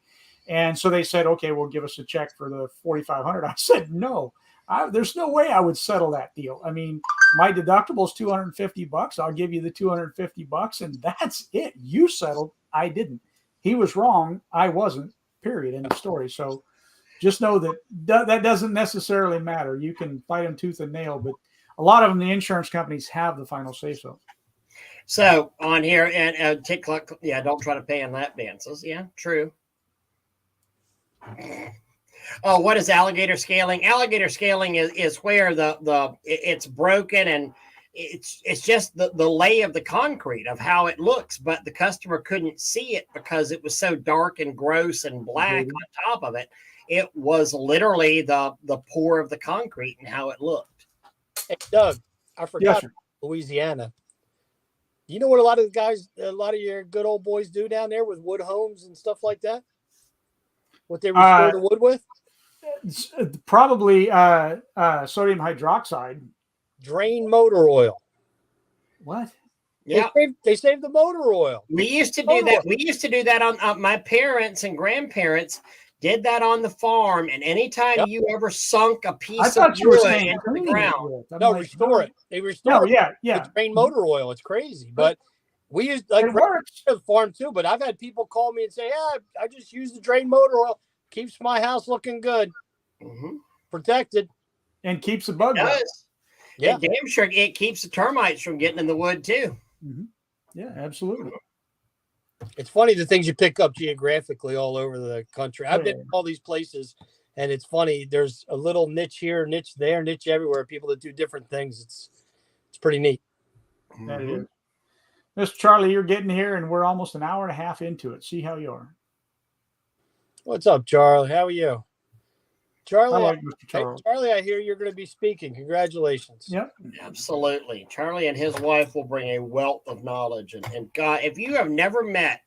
And so they said, okay, well, give us a check for the $4,500. I said, no, there's no way I would settle that deal. I mean, my deductible is $250. I'll give you the $250 and that's it. You settled. I didn't. He was wrong. I wasn't, period. End of story. So just know that doesn't necessarily matter. You can fight them tooth and nail, but a lot of them, the insurance companies have the final say so. So on here and TikTok, don't try to pay on lap dances. Yeah, true. Oh, what is alligator scaling? Alligator scaling is where it's broken, and it's just the lay of the concrete of how it looks, but the customer couldn't see it because it was so dark and gross and black on top of it. It was literally the pour of the concrete and how it looked. Hey, Doug, I forgot Yes, Louisiana. You know what a lot of your good old boys do down there with wood homes and stuff like that? What they restore the wood with? probably sodium hydroxide. Drain motor oil. What? Yeah, they saved the motor oil. we used to do that. We used to do that on my parents and grandparents did that on the farm. And anytime you ever sunk a piece of wood into the ground, restore it. They restore it. The drain motor oil. It's crazy, but we used the farm too. But I've had people call me and say, "Yeah, I just use the drain motor oil. Keeps my house looking good, protected, and keeps the bug out." Yeah, damn sure it keeps the termites from getting in the wood too. Yeah, absolutely. It's funny the things you pick up geographically all over the country. I've been to all these places, and it's funny. There's a little niche here, niche there, niche everywhere. People that do different things. It's pretty neat. That is. Mr. Charlie, you're getting here, and we're almost an hour and a half into it. See how you are. What's up, Charlie? How are you? Charlie, I like Mr. Charles. Charlie, I hear you're going to be speaking. Congratulations. Yep. Absolutely. Charlie and his wife will bring a wealth of knowledge. And God, if you have never met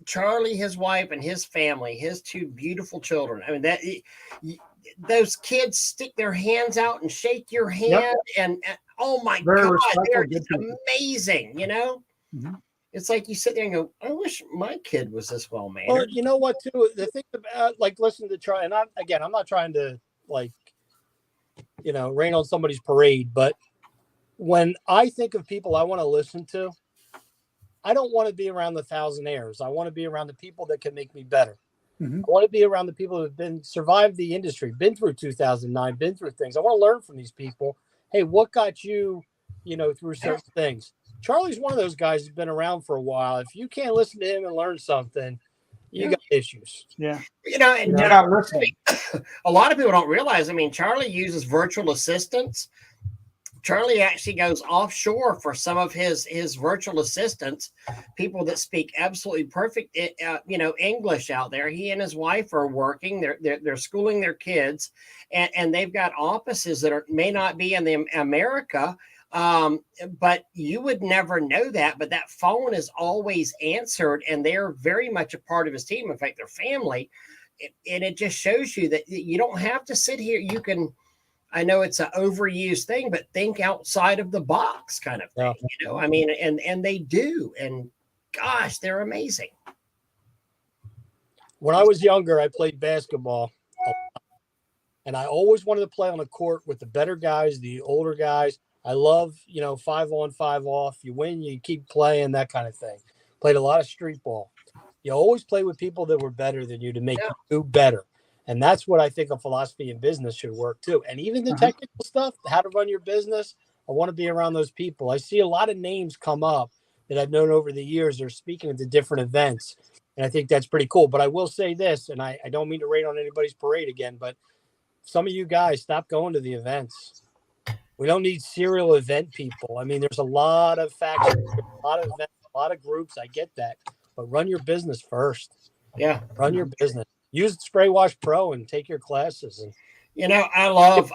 Charlie, his wife, and his family, his two beautiful children, I mean, those kids stick their hands out and shake your hand. And oh my God, they're just amazing, you know? It's like you sit there and go, I wish my kid was this well mannered. Well, you know what, too? The thing about, listen to Charlie, and I'm not trying to, rain on somebody's parade, but when I think of people I want to listen to, I don't want to be around the thousandaires. I want to be around the people that can make me better. I want to be around the people who have survived the industry, been through 2009, been through things. I want to learn from these people. Hey, what got you, through certain things? Charlie's one of those guys who's been around for a while. If you can't listen to him and learn something, you got issues. Yeah. And a lot of people don't realize, I mean, Charlie uses virtual assistants. Charlie actually goes offshore for some of his virtual assistants, people that speak absolutely perfect, English out there. He and his wife are working. They're schooling their kids, and they've got offices that may not be in America. But you would never know that, but that phone is always answered, and they're very much a part of his team. In fact, their family, and it just shows you that you don't have to sit here. You can, I know it's an overused thing, but think outside of the box kind of thing, I mean, and they do, and gosh, they're amazing. When I was younger, I played basketball, and I always wanted to play on a court with the better guys, the older guys. I love, 5 on, 5 off. You win, you keep playing, that kind of thing. Played a lot of street ball. You always play with people that were better than you to make you do better. And that's what I think a philosophy in business should work too. And even the technical stuff, how to run your business, I want to be around those people. I see a lot of names come up that I've known over the years. They're speaking at the different events. And I think that's pretty cool. But I will say this, and I don't mean to rain on anybody's parade again, but some of you guys, stop going to the events. We don't need serial event people. I mean, there's a lot of factions, a lot of events, a lot of groups. I get that. But run your business first. Yeah. Run your business. Use Spray Wash Pro and take your classes. And I love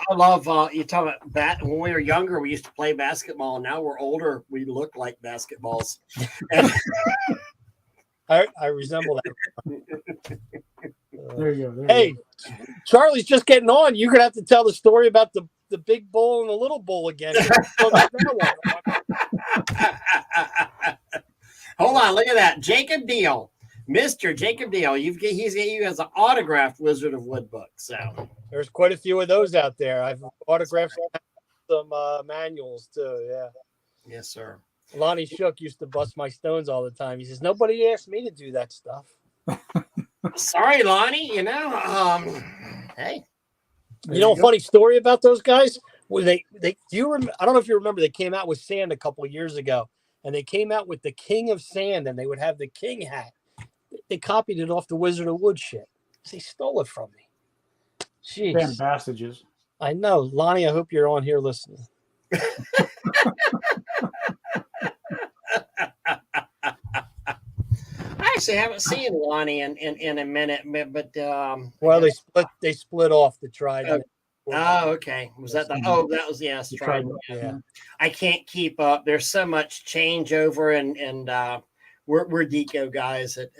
you talk about that. When we were younger, we used to play basketball, and now we're older. We look like basketballs. I resemble that. There you go. Hey, Charlie's just getting on. You're going to have to tell the story about the big bull and the little bull again. Hold on, look at that. Jacob Deal. Mr. Jacob Deal. He's got you as an autographed Wizard of Wood book. So there's quite a few of those out there. I've autographed some manuals too. Yeah. Yes, sir. Lonnie Shook used to bust my stones all the time. He says, nobody asked me to do that stuff. Sorry, Lonnie. Hey. Funny story about those guys? Well, I don't know if you remember, they came out with sand a couple of years ago, and they came out with the King of Sand, and they would have the king hat. They copied it off the Wizard of Wood shit. He stole it from me. Damn Jeez. bastages. I know. Lonnie, I hope you're on here listening. I actually haven't seen Lonnie in a minute, but Well, they split off the Trident. Oh, okay. Was that the? Oh, that was yes. Trident. Yeah. I can't keep up. There's so much changeover, and we're deco guys at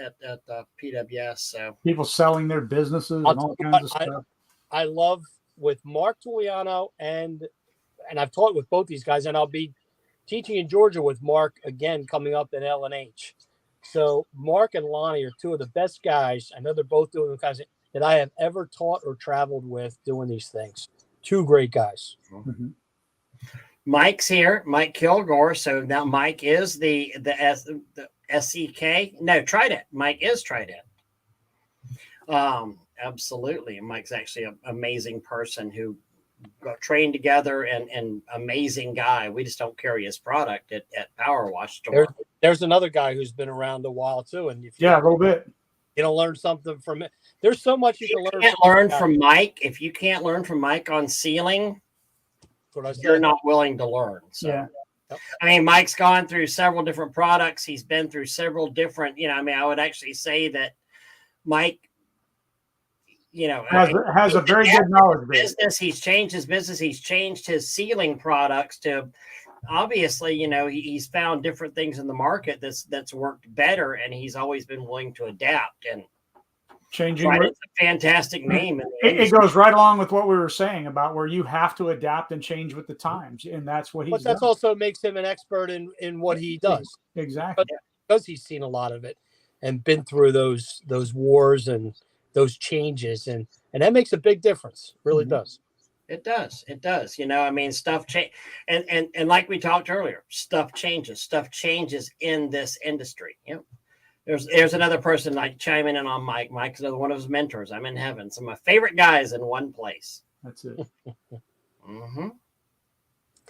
PWS. So People selling their businesses and all kinds of stuff. I love with Mark Tuliano and I've taught with both these guys, and I'll be teaching in Georgia with Mark again coming up in L&H. So Mark and Lonnie are two of the best guys. I know they're both doing the kinds that I have ever taught or traveled with doing these things. Two great guys. Mm-hmm. Mike's here, Mike Kilgore. So now Mike is the SEK. No, Trident. Mike is Trident. Absolutely. Mike's actually an amazing person who got trained together and amazing guy. We just don't carry his product at Power Wash store. There's another guy who's been around a while too. And a little bit. You know, learn something from it. There's so much you can learn from Mike. If you can't learn from Mike on sealing, you're not willing to learn. So, yeah. I mean, Mike's gone through several different products. He's been through several different, I would actually say that Mike, has a very good knowledge base. He's changed his business. He's changed his sealing products to, obviously, he's found different things in the market that's worked better, and he's always been willing to adapt. And changing it's a fantastic name. It goes right along with what we were saying about where you have to adapt and change with the times, and that's what he's. But that's also makes him an expert in what he does. Exactly, because he's seen a lot of it and been through those wars and those changes, and that makes a big difference. Really does. It does. Stuff change, and like we talked earlier, stuff changes in this industry. There's another person like chiming in on Mike. Mike's another one of his mentors. I'm in heaven. Some of my favorite guys in one place. That's it. Mm-hmm.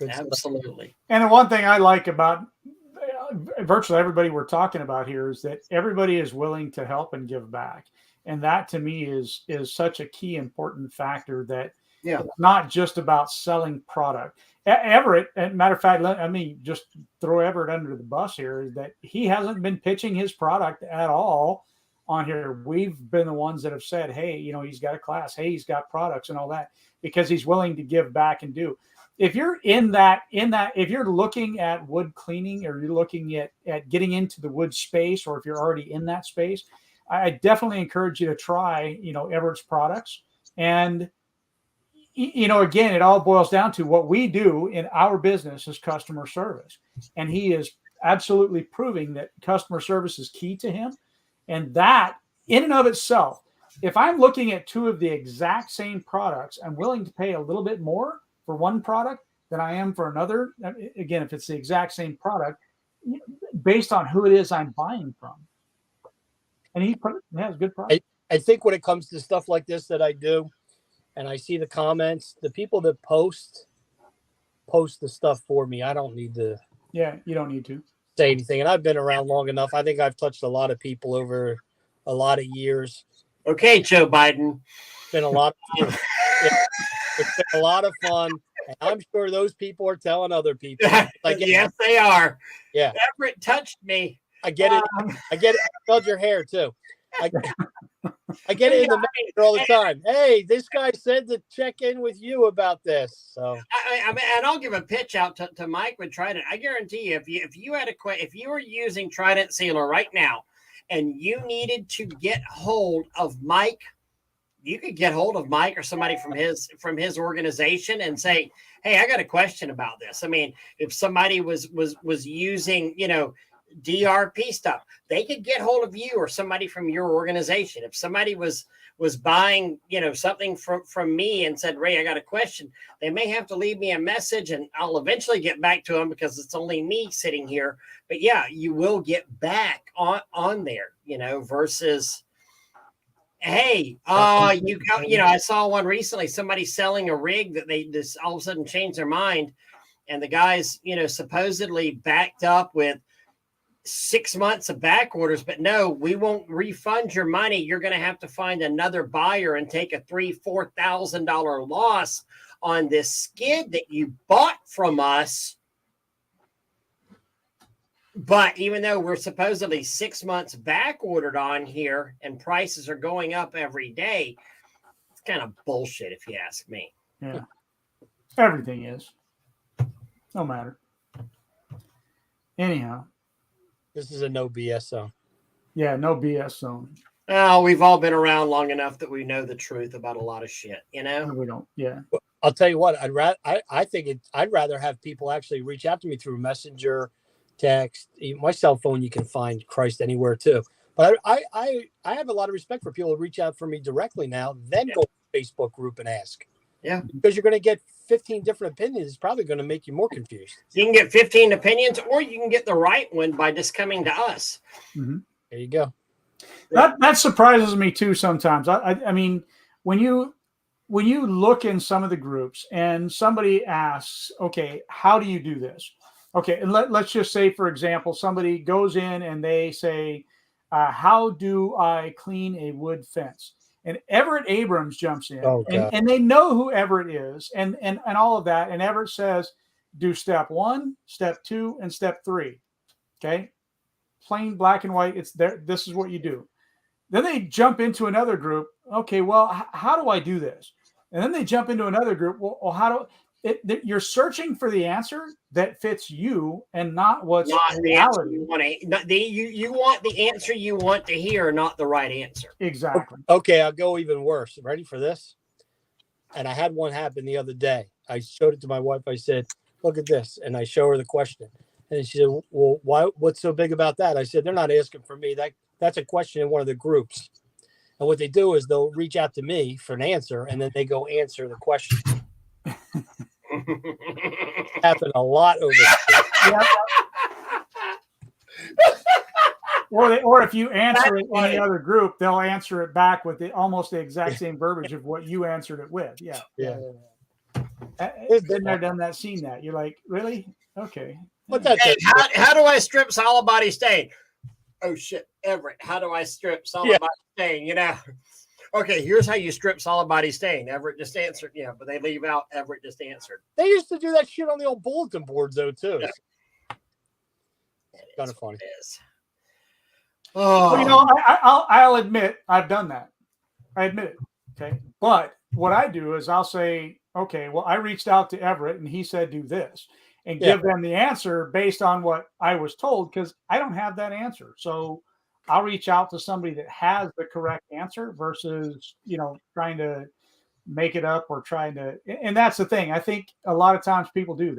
Absolutely. And the one thing I like about virtually everybody we're talking about here is that everybody is willing to help and give back. And that to me is such a key important factor that it's not just about selling product. Everett, as a matter of fact, let me just throw Everett under the bus here, is that he hasn't been pitching his product at all on here. We've been the ones that have said, hey, he's got a class, hey, he's got products and all that, because he's willing to give back and do. If you're if you're looking at wood cleaning, or you're looking at getting into the wood space, or if you're already in that space, I definitely encourage you to try, Everett's products. And, again, it all boils down to what we do in our business is customer service. And he is absolutely proving that customer service is key to him. And that in and of itself, if I'm looking at two of the exact same products, I'm willing to pay a little bit more for one product than I am for another. Again, if it's the exact same product, based on who it is I'm buying from. And he has good product. I think when it comes to stuff like this that I do, and I see the comments, the people that post the stuff for me, I don't need to. Yeah, you don't need to say anything. And I've been around long enough. I think I've touched a lot of people over a lot of years. Okay, Joe Biden. It's been a lot of fun. It's been a lot of fun. And I'm sure those people are telling other people. Yes, they are. Yeah. Everett touched me. I get it. I get it. I smelled your hair too. I get it in the manager all the time. Hey, this guy said to check in with you about this. So I mean, and I'll give a pitch out to Mike with Trident. I guarantee you, if you were using Trident Sealer right now, and you needed to get hold of Mike, you could get hold of Mike or somebody from his organization and say, "Hey, I got a question about this." I mean, if somebody was using, DRP stuff, they could get hold of you or somebody from your organization. If somebody was buying, something from me and said, "Ray, I got a question," they may have to leave me a message, and I'll eventually get back to them because it's only me sitting here. But yeah, you will get back on there, versus, hey, I saw one recently, somebody selling a rig that they just all of a sudden changed their mind. And the guys, supposedly backed up with 6 months of back orders, but no, we won't refund your money. You're going to have to find another buyer and take a $3,000-$4,000 loss on this skid that you bought from us. But even though we're supposedly 6 months back ordered on here and prices are going up every day, it's kind of bullshit if you ask me. Yeah. Everything is. No matter. Anyhow. This is a no BS zone. Yeah, no BS zone. Oh, we've all been around long enough that we know the truth about a lot of shit, you know? No, we don't. Yeah. I'll tell you what, I'd rather have people actually reach out to me through Messenger, text, my cell phone. You can find Christ anywhere too. But I have a lot of respect for people who reach out for me directly now, then go to the Facebook group and ask. Yeah. Because you're going to get 15 different opinions. It's probably going to make you more confused. You can get 15 opinions, or you can get the right one by just coming to us. Mm-hmm. There you go. That surprises me too sometimes. I mean, when you look in some of the groups and somebody asks, okay, how do you do this? Okay, and let's just say, for example, somebody goes in and they say, how do I clean a wood fence? And Everett Abrams jumps in, and they know who Everett is, and all of that. And Everett says, do step 1, step 2, and step 3. Okay, plain black and white. It's there. This is what you do. Then they jump into another group. Okay, well, how do I do this? And then they jump into another group. Well, how do you're searching for the answer that fits you and not what's not the answer reality. you want. You want the answer you want to hear, not the right answer. Exactly. Okay, I'll go even worse. Ready for this? And I had one happen the other day. I showed it to my wife. I said, look at this. And I show her the question. And she said, well, what's so big about that? I said, they're not asking for me. That's a question in one of the groups. And what they do is they'll reach out to me for an answer, and then they go answer the question. Happened a lot over there. Yeah. Or if you answer it in the other group, they'll answer it back with almost the exact same verbiage of what you answered it with. Yeah. Been there, done that, seen that. You're like, really? Okay. But that's hey, how do I strip solid body stain? Oh shit, Everett, how do I strip solid body stain? You know, okay, here's how you strip solid body stain. Everett just answered, but they leave out Everett just answered. They used to do that shit on the old bulletin boards though too. Yeah. Kind of funny. It is. Oh, well, I'll admit I've done that. I admit it. Okay, but what I do is I'll say, okay, well, I reached out to Everett and he said do this. And give them the answer based on what I was told, because I don't have that answer. So I'll reach out to somebody that has the correct answer versus, trying to make it up or trying to. And that's the thing. I think a lot of times people do.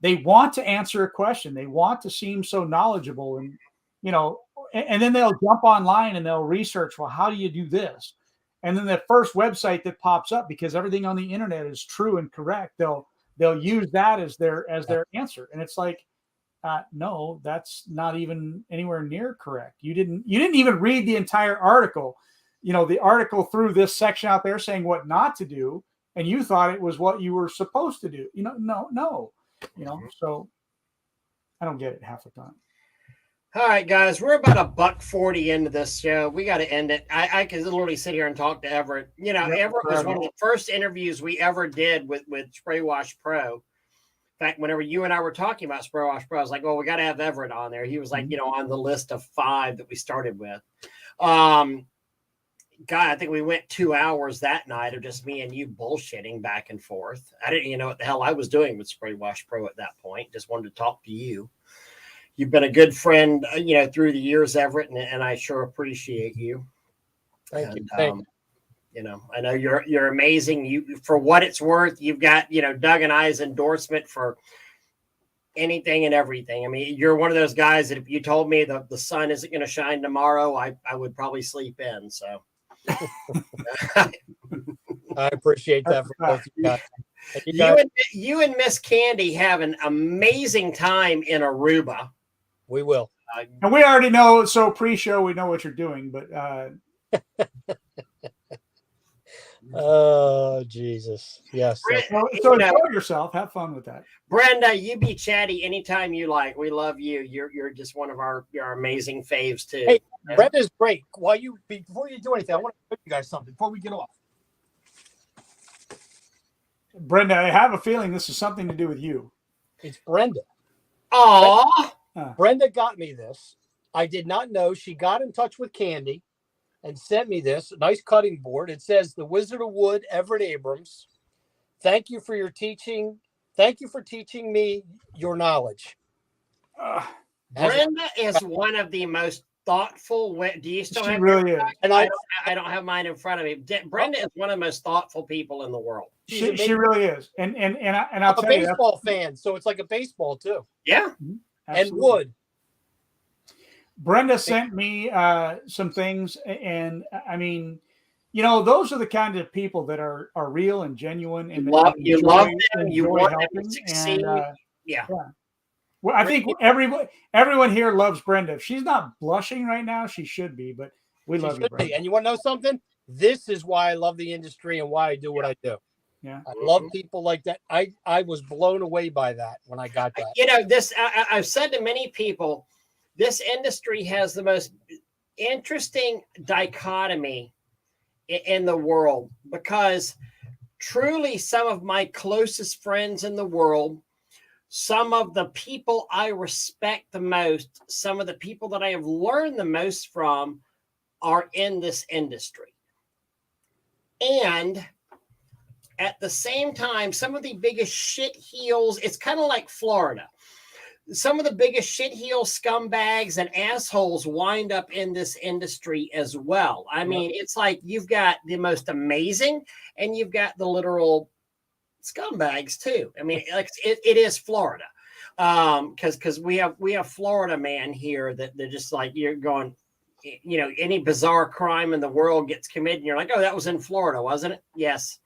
They want to answer a question. They want to seem so knowledgeable, and and then they'll jump online and they'll research. Well, how do you do this? And then the first website that pops up, because everything on the internet is true and correct, they'll use that as their answer. And it's like, no, that's not even anywhere near correct. You didn't even read the entire article. The article threw this section out there saying what not to do, and you thought it was what you were supposed to do. No. So I don't get it half the time. All right, guys, we're about $1:40 into this show. We got to end it. I could literally sit here and talk to Everett. Everett was one of the first interviews we ever did with Spray Wash Pro. In fact, whenever you and I were talking about Spray Wash Pro, I was like, well, we got to have Everett on there. He was like, on the list of 5 that we started with. God, I think we went 2 hours that night of just me and you bullshitting back and forth. I didn't even know what the hell I was doing with Spray Wash Pro at that point. Just wanted to talk to you. You've been a good friend, through the years, Everett, and I sure appreciate you. Thank you. I know you're amazing. You, for what it's worth, you've got, Doug and I's endorsement for anything and everything. I mean, you're one of those guys that if you told me the sun isn't going to shine tomorrow, I would probably sleep in. So I appreciate that from both of you guys. You and Miss Candy have an amazing time in Aruba. We will. And we already know, so pre-show, we know what you're doing, but Oh, Jesus. Yes. So enjoy yourself. Have fun with that. Brenda, you be chatty anytime you like. We love you. You're just one of our amazing faves too. Hey, Brenda's great. Before you do anything, I want to show you guys something before we get off. Brenda, I have a feeling this is something to do with you. It's Brenda. Aw. Brenda got me this. I did not know. She got in touch with Candy and sent me this nice cutting board. It says, "The Wizard of Wood, Everett Abrams. Thank you for your teaching. Thank you for teaching me your knowledge." Brenda is one of the most thoughtful. Do you still have? Really is. And I don't have mine in front of me. Brenda is one of the most thoughtful people in the world. She really is. And I'll tell you, I'm a baseball fan, so it's like a baseball too. Yeah. And wood. Brenda sent me some things, and I mean, you know, those are the kind of people that are real and genuine, and you love them. You want them to succeed. Yeah. Well, I think everyone here loves Brenda. If she's not blushing right now, she should be. But we love you, Brenda. And you want to know something? This is why I love the industry and why I do what I do. Yeah, I love people like that. I was blown away by that when I got that. You know, I've said to many people, this industry has the most interesting dichotomy in the world, because truly some of my closest friends in the world, some of the people I respect the most, some of the people that I have learned the most from are in this industry. And at the same time, some of the biggest shitheels, it's kind of like Florida. Some of the biggest shitheel scumbags and assholes wind up in this industry as well. I mean, it's like you've got the most amazing and you've got the literal scumbags too. I mean, like it is Florida. Because we have Florida man here that they're just like, you're going, you know, any bizarre crime in the world gets committed and you're like, oh, that was in Florida, wasn't it? Yes,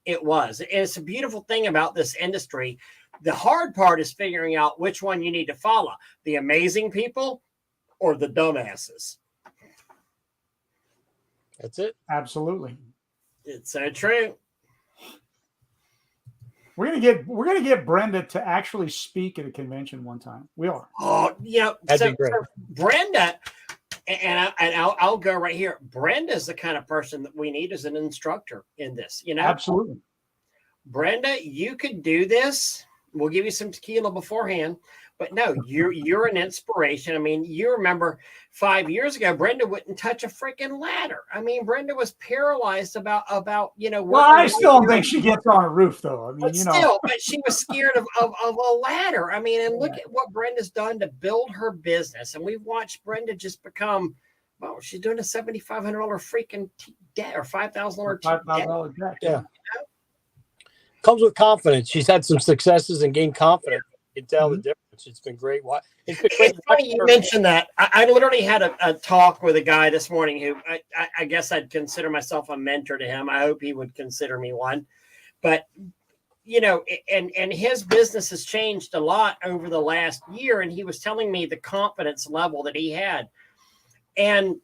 it was. And it's a beautiful thing about this industry. The hard part is figuring out which one you need to follow, the amazing people or the dumbasses. That's it. Absolutely. It's so true. We're gonna get Brenda to actually speak at a convention one time. We are. Oh, you know, that'd be great. So Brenda, and I'll go right here. Brenda is the kind of person that we need as an instructor in this. You know, absolutely. Brenda, you could do this. We'll give you some tequila beforehand, but no, you're an inspiration. I mean, you remember 5 years ago, Brenda wouldn't touch a freaking ladder. I mean, Brenda was paralyzed about you know. Well, I still don't think she gets on a roof, though. I mean, but you still, know, but she was scared of a ladder. I mean, and look at what Brenda's done to build her business, and we've watched Brenda just become. Well, she's doing a $7,500 freaking debt or $5,000 debt. Yeah. Comes with confidence. She's had some successes and gained confidence. You can tell the difference. It's been great. It's funny you mentioned that. I literally had a talk with a guy this morning who I guess I'd consider myself a mentor to him. I hope he would consider me one. But, you know, and his business has changed a lot over the last year. And he was telling me the confidence level that he had. And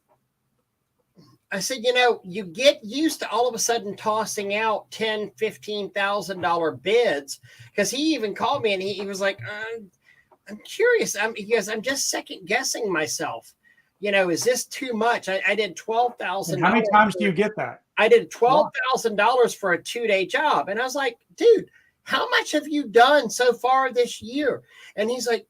I said, you know, you get used to all of a sudden tossing out $10,000, $15,000 bids, because he even called me and he was like, I'm curious. He goes, I'm just second guessing myself. You know, is this too much? I did $12,000. How many times do you get that? I did $12,000 for a 2-day job. And I was like, dude, how much have you done so far this year? And he's like,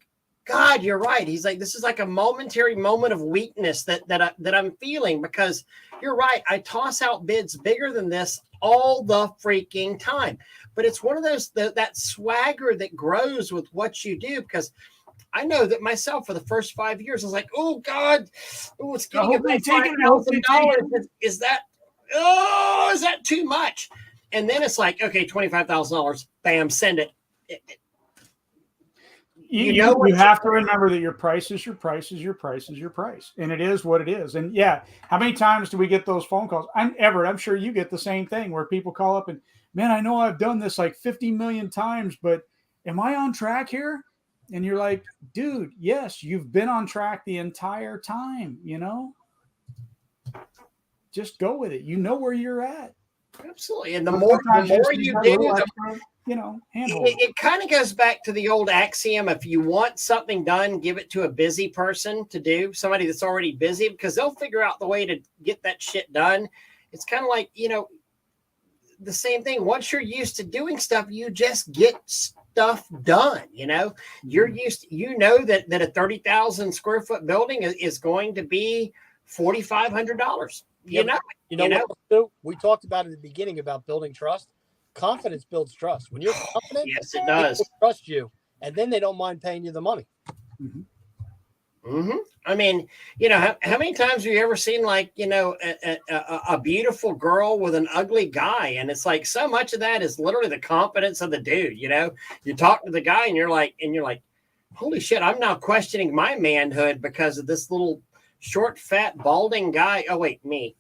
God, you're right. He's like, this is like a momentary moment of weakness that I'm feeling, because you're right. I toss out bids bigger than this all the freaking time. But it's one of those, that swagger that grows with what you do, because I know that myself for the first 5 years, I was like, oh God, it's getting about $5,000. Is that too much? And then it's like, okay, $25,000, bam, send it. You have to remember that your price is your price is your price is your price. And it is what it is. And yeah, how many times do we get those phone calls? Everett, I'm sure you get the same thing where people call up and, man, I know I've done this like 50 million times, but am I on track here? And you're like, dude, yes, you've been on track the entire time, you know? Just go with it. You know where you're at. Absolutely. And the But more sometimes just you need that do, little the extra, handhold. it kind of goes back to the old axiom: if you want something done, give it to a busy person to do, somebody that's already busy, because they'll figure out the way to get that shit done. It's kind of like, the same thing. Once you're used to doing stuff, you just get stuff done. You're used that a 30,000 square foot building is going to be $4,500. What, we talked about in the beginning about building trust. Confidence builds trust. When you're confident, yes, it does. People trust you, and then they don't mind paying you the money. Mm-hmm. Mm-hmm. I mean, how many times have you ever seen a beautiful girl with an ugly guy? And it's like, so much of that is literally the confidence of the dude. You talk to the guy and you're like, holy shit, I'm now questioning my manhood because of this little short, fat, balding guy. Oh, wait, me.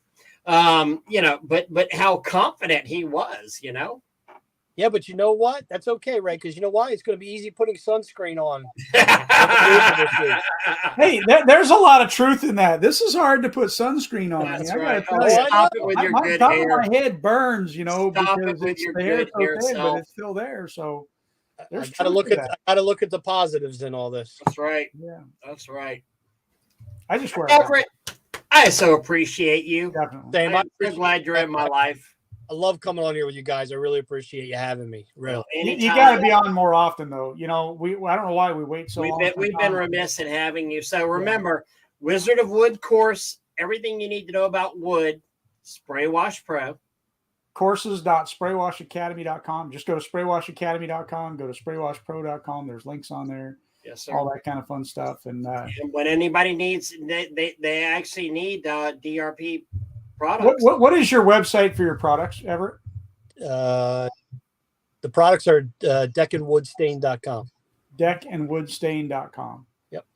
But how confident he was, Yeah, but you know what? That's okay, Ray, because you know why? It's going to be easy putting sunscreen on. Hey, there's a lot of truth in that. This is hard to put sunscreen on. That's I right. gotta tell you, Stop it with your my good top hair. of my head burns, Stop because it with it's your the hair's good hair okay, but self. it's still there. So I there's got to truth look to at that. I got to look at the positives in all this. That's right. Yeah, That's right. I just wear Everett, I so appreciate you. definitely. Same. I'm so glad you're in my life. I love coming on here with you guys. I really appreciate you having me. Really. You got to be on more often, though. I don't know why we wait so long. We've been remiss in having you. So remember, Wizard of Wood course, everything you need to know about wood, Spray Wash Pro. Courses.spraywashacademy.com. Just go to spraywashacademy.com, go to spraywashpro.com. There's links on there. Yes, sir. All that kind of fun stuff. And when anybody needs, they actually need DRP products. What is your website for your products, Everett? The products are deckandwoodstain.com. Deckandwoodstain.com. Yep.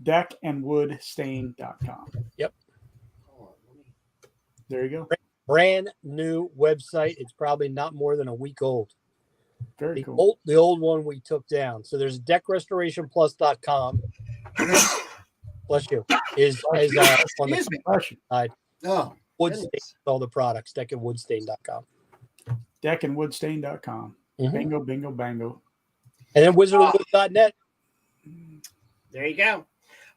Deckandwoodstain.com. Yep. There you go. Brand new website. It's probably not more than a week old. Very cool. The old one we took down. So there's deckrestorationplus.com. Bless you. Is on the side. Oh, Woodstain, all the products. Deckandwoodstain.com. Deckandwoodstain.com. Mm-hmm. Bingo, bingo, bango. And then wizardofwood.net. There you go.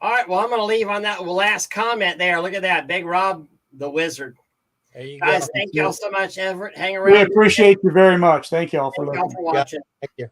All right. Well, I'm going to leave on that last comment there. Look at that. Big Rob, the wizard. There you Guys, go. thank y'all so much, Everett. Hang around. We appreciate you very much. Thank y'all for Thank y'all for listening. watching. Thank you.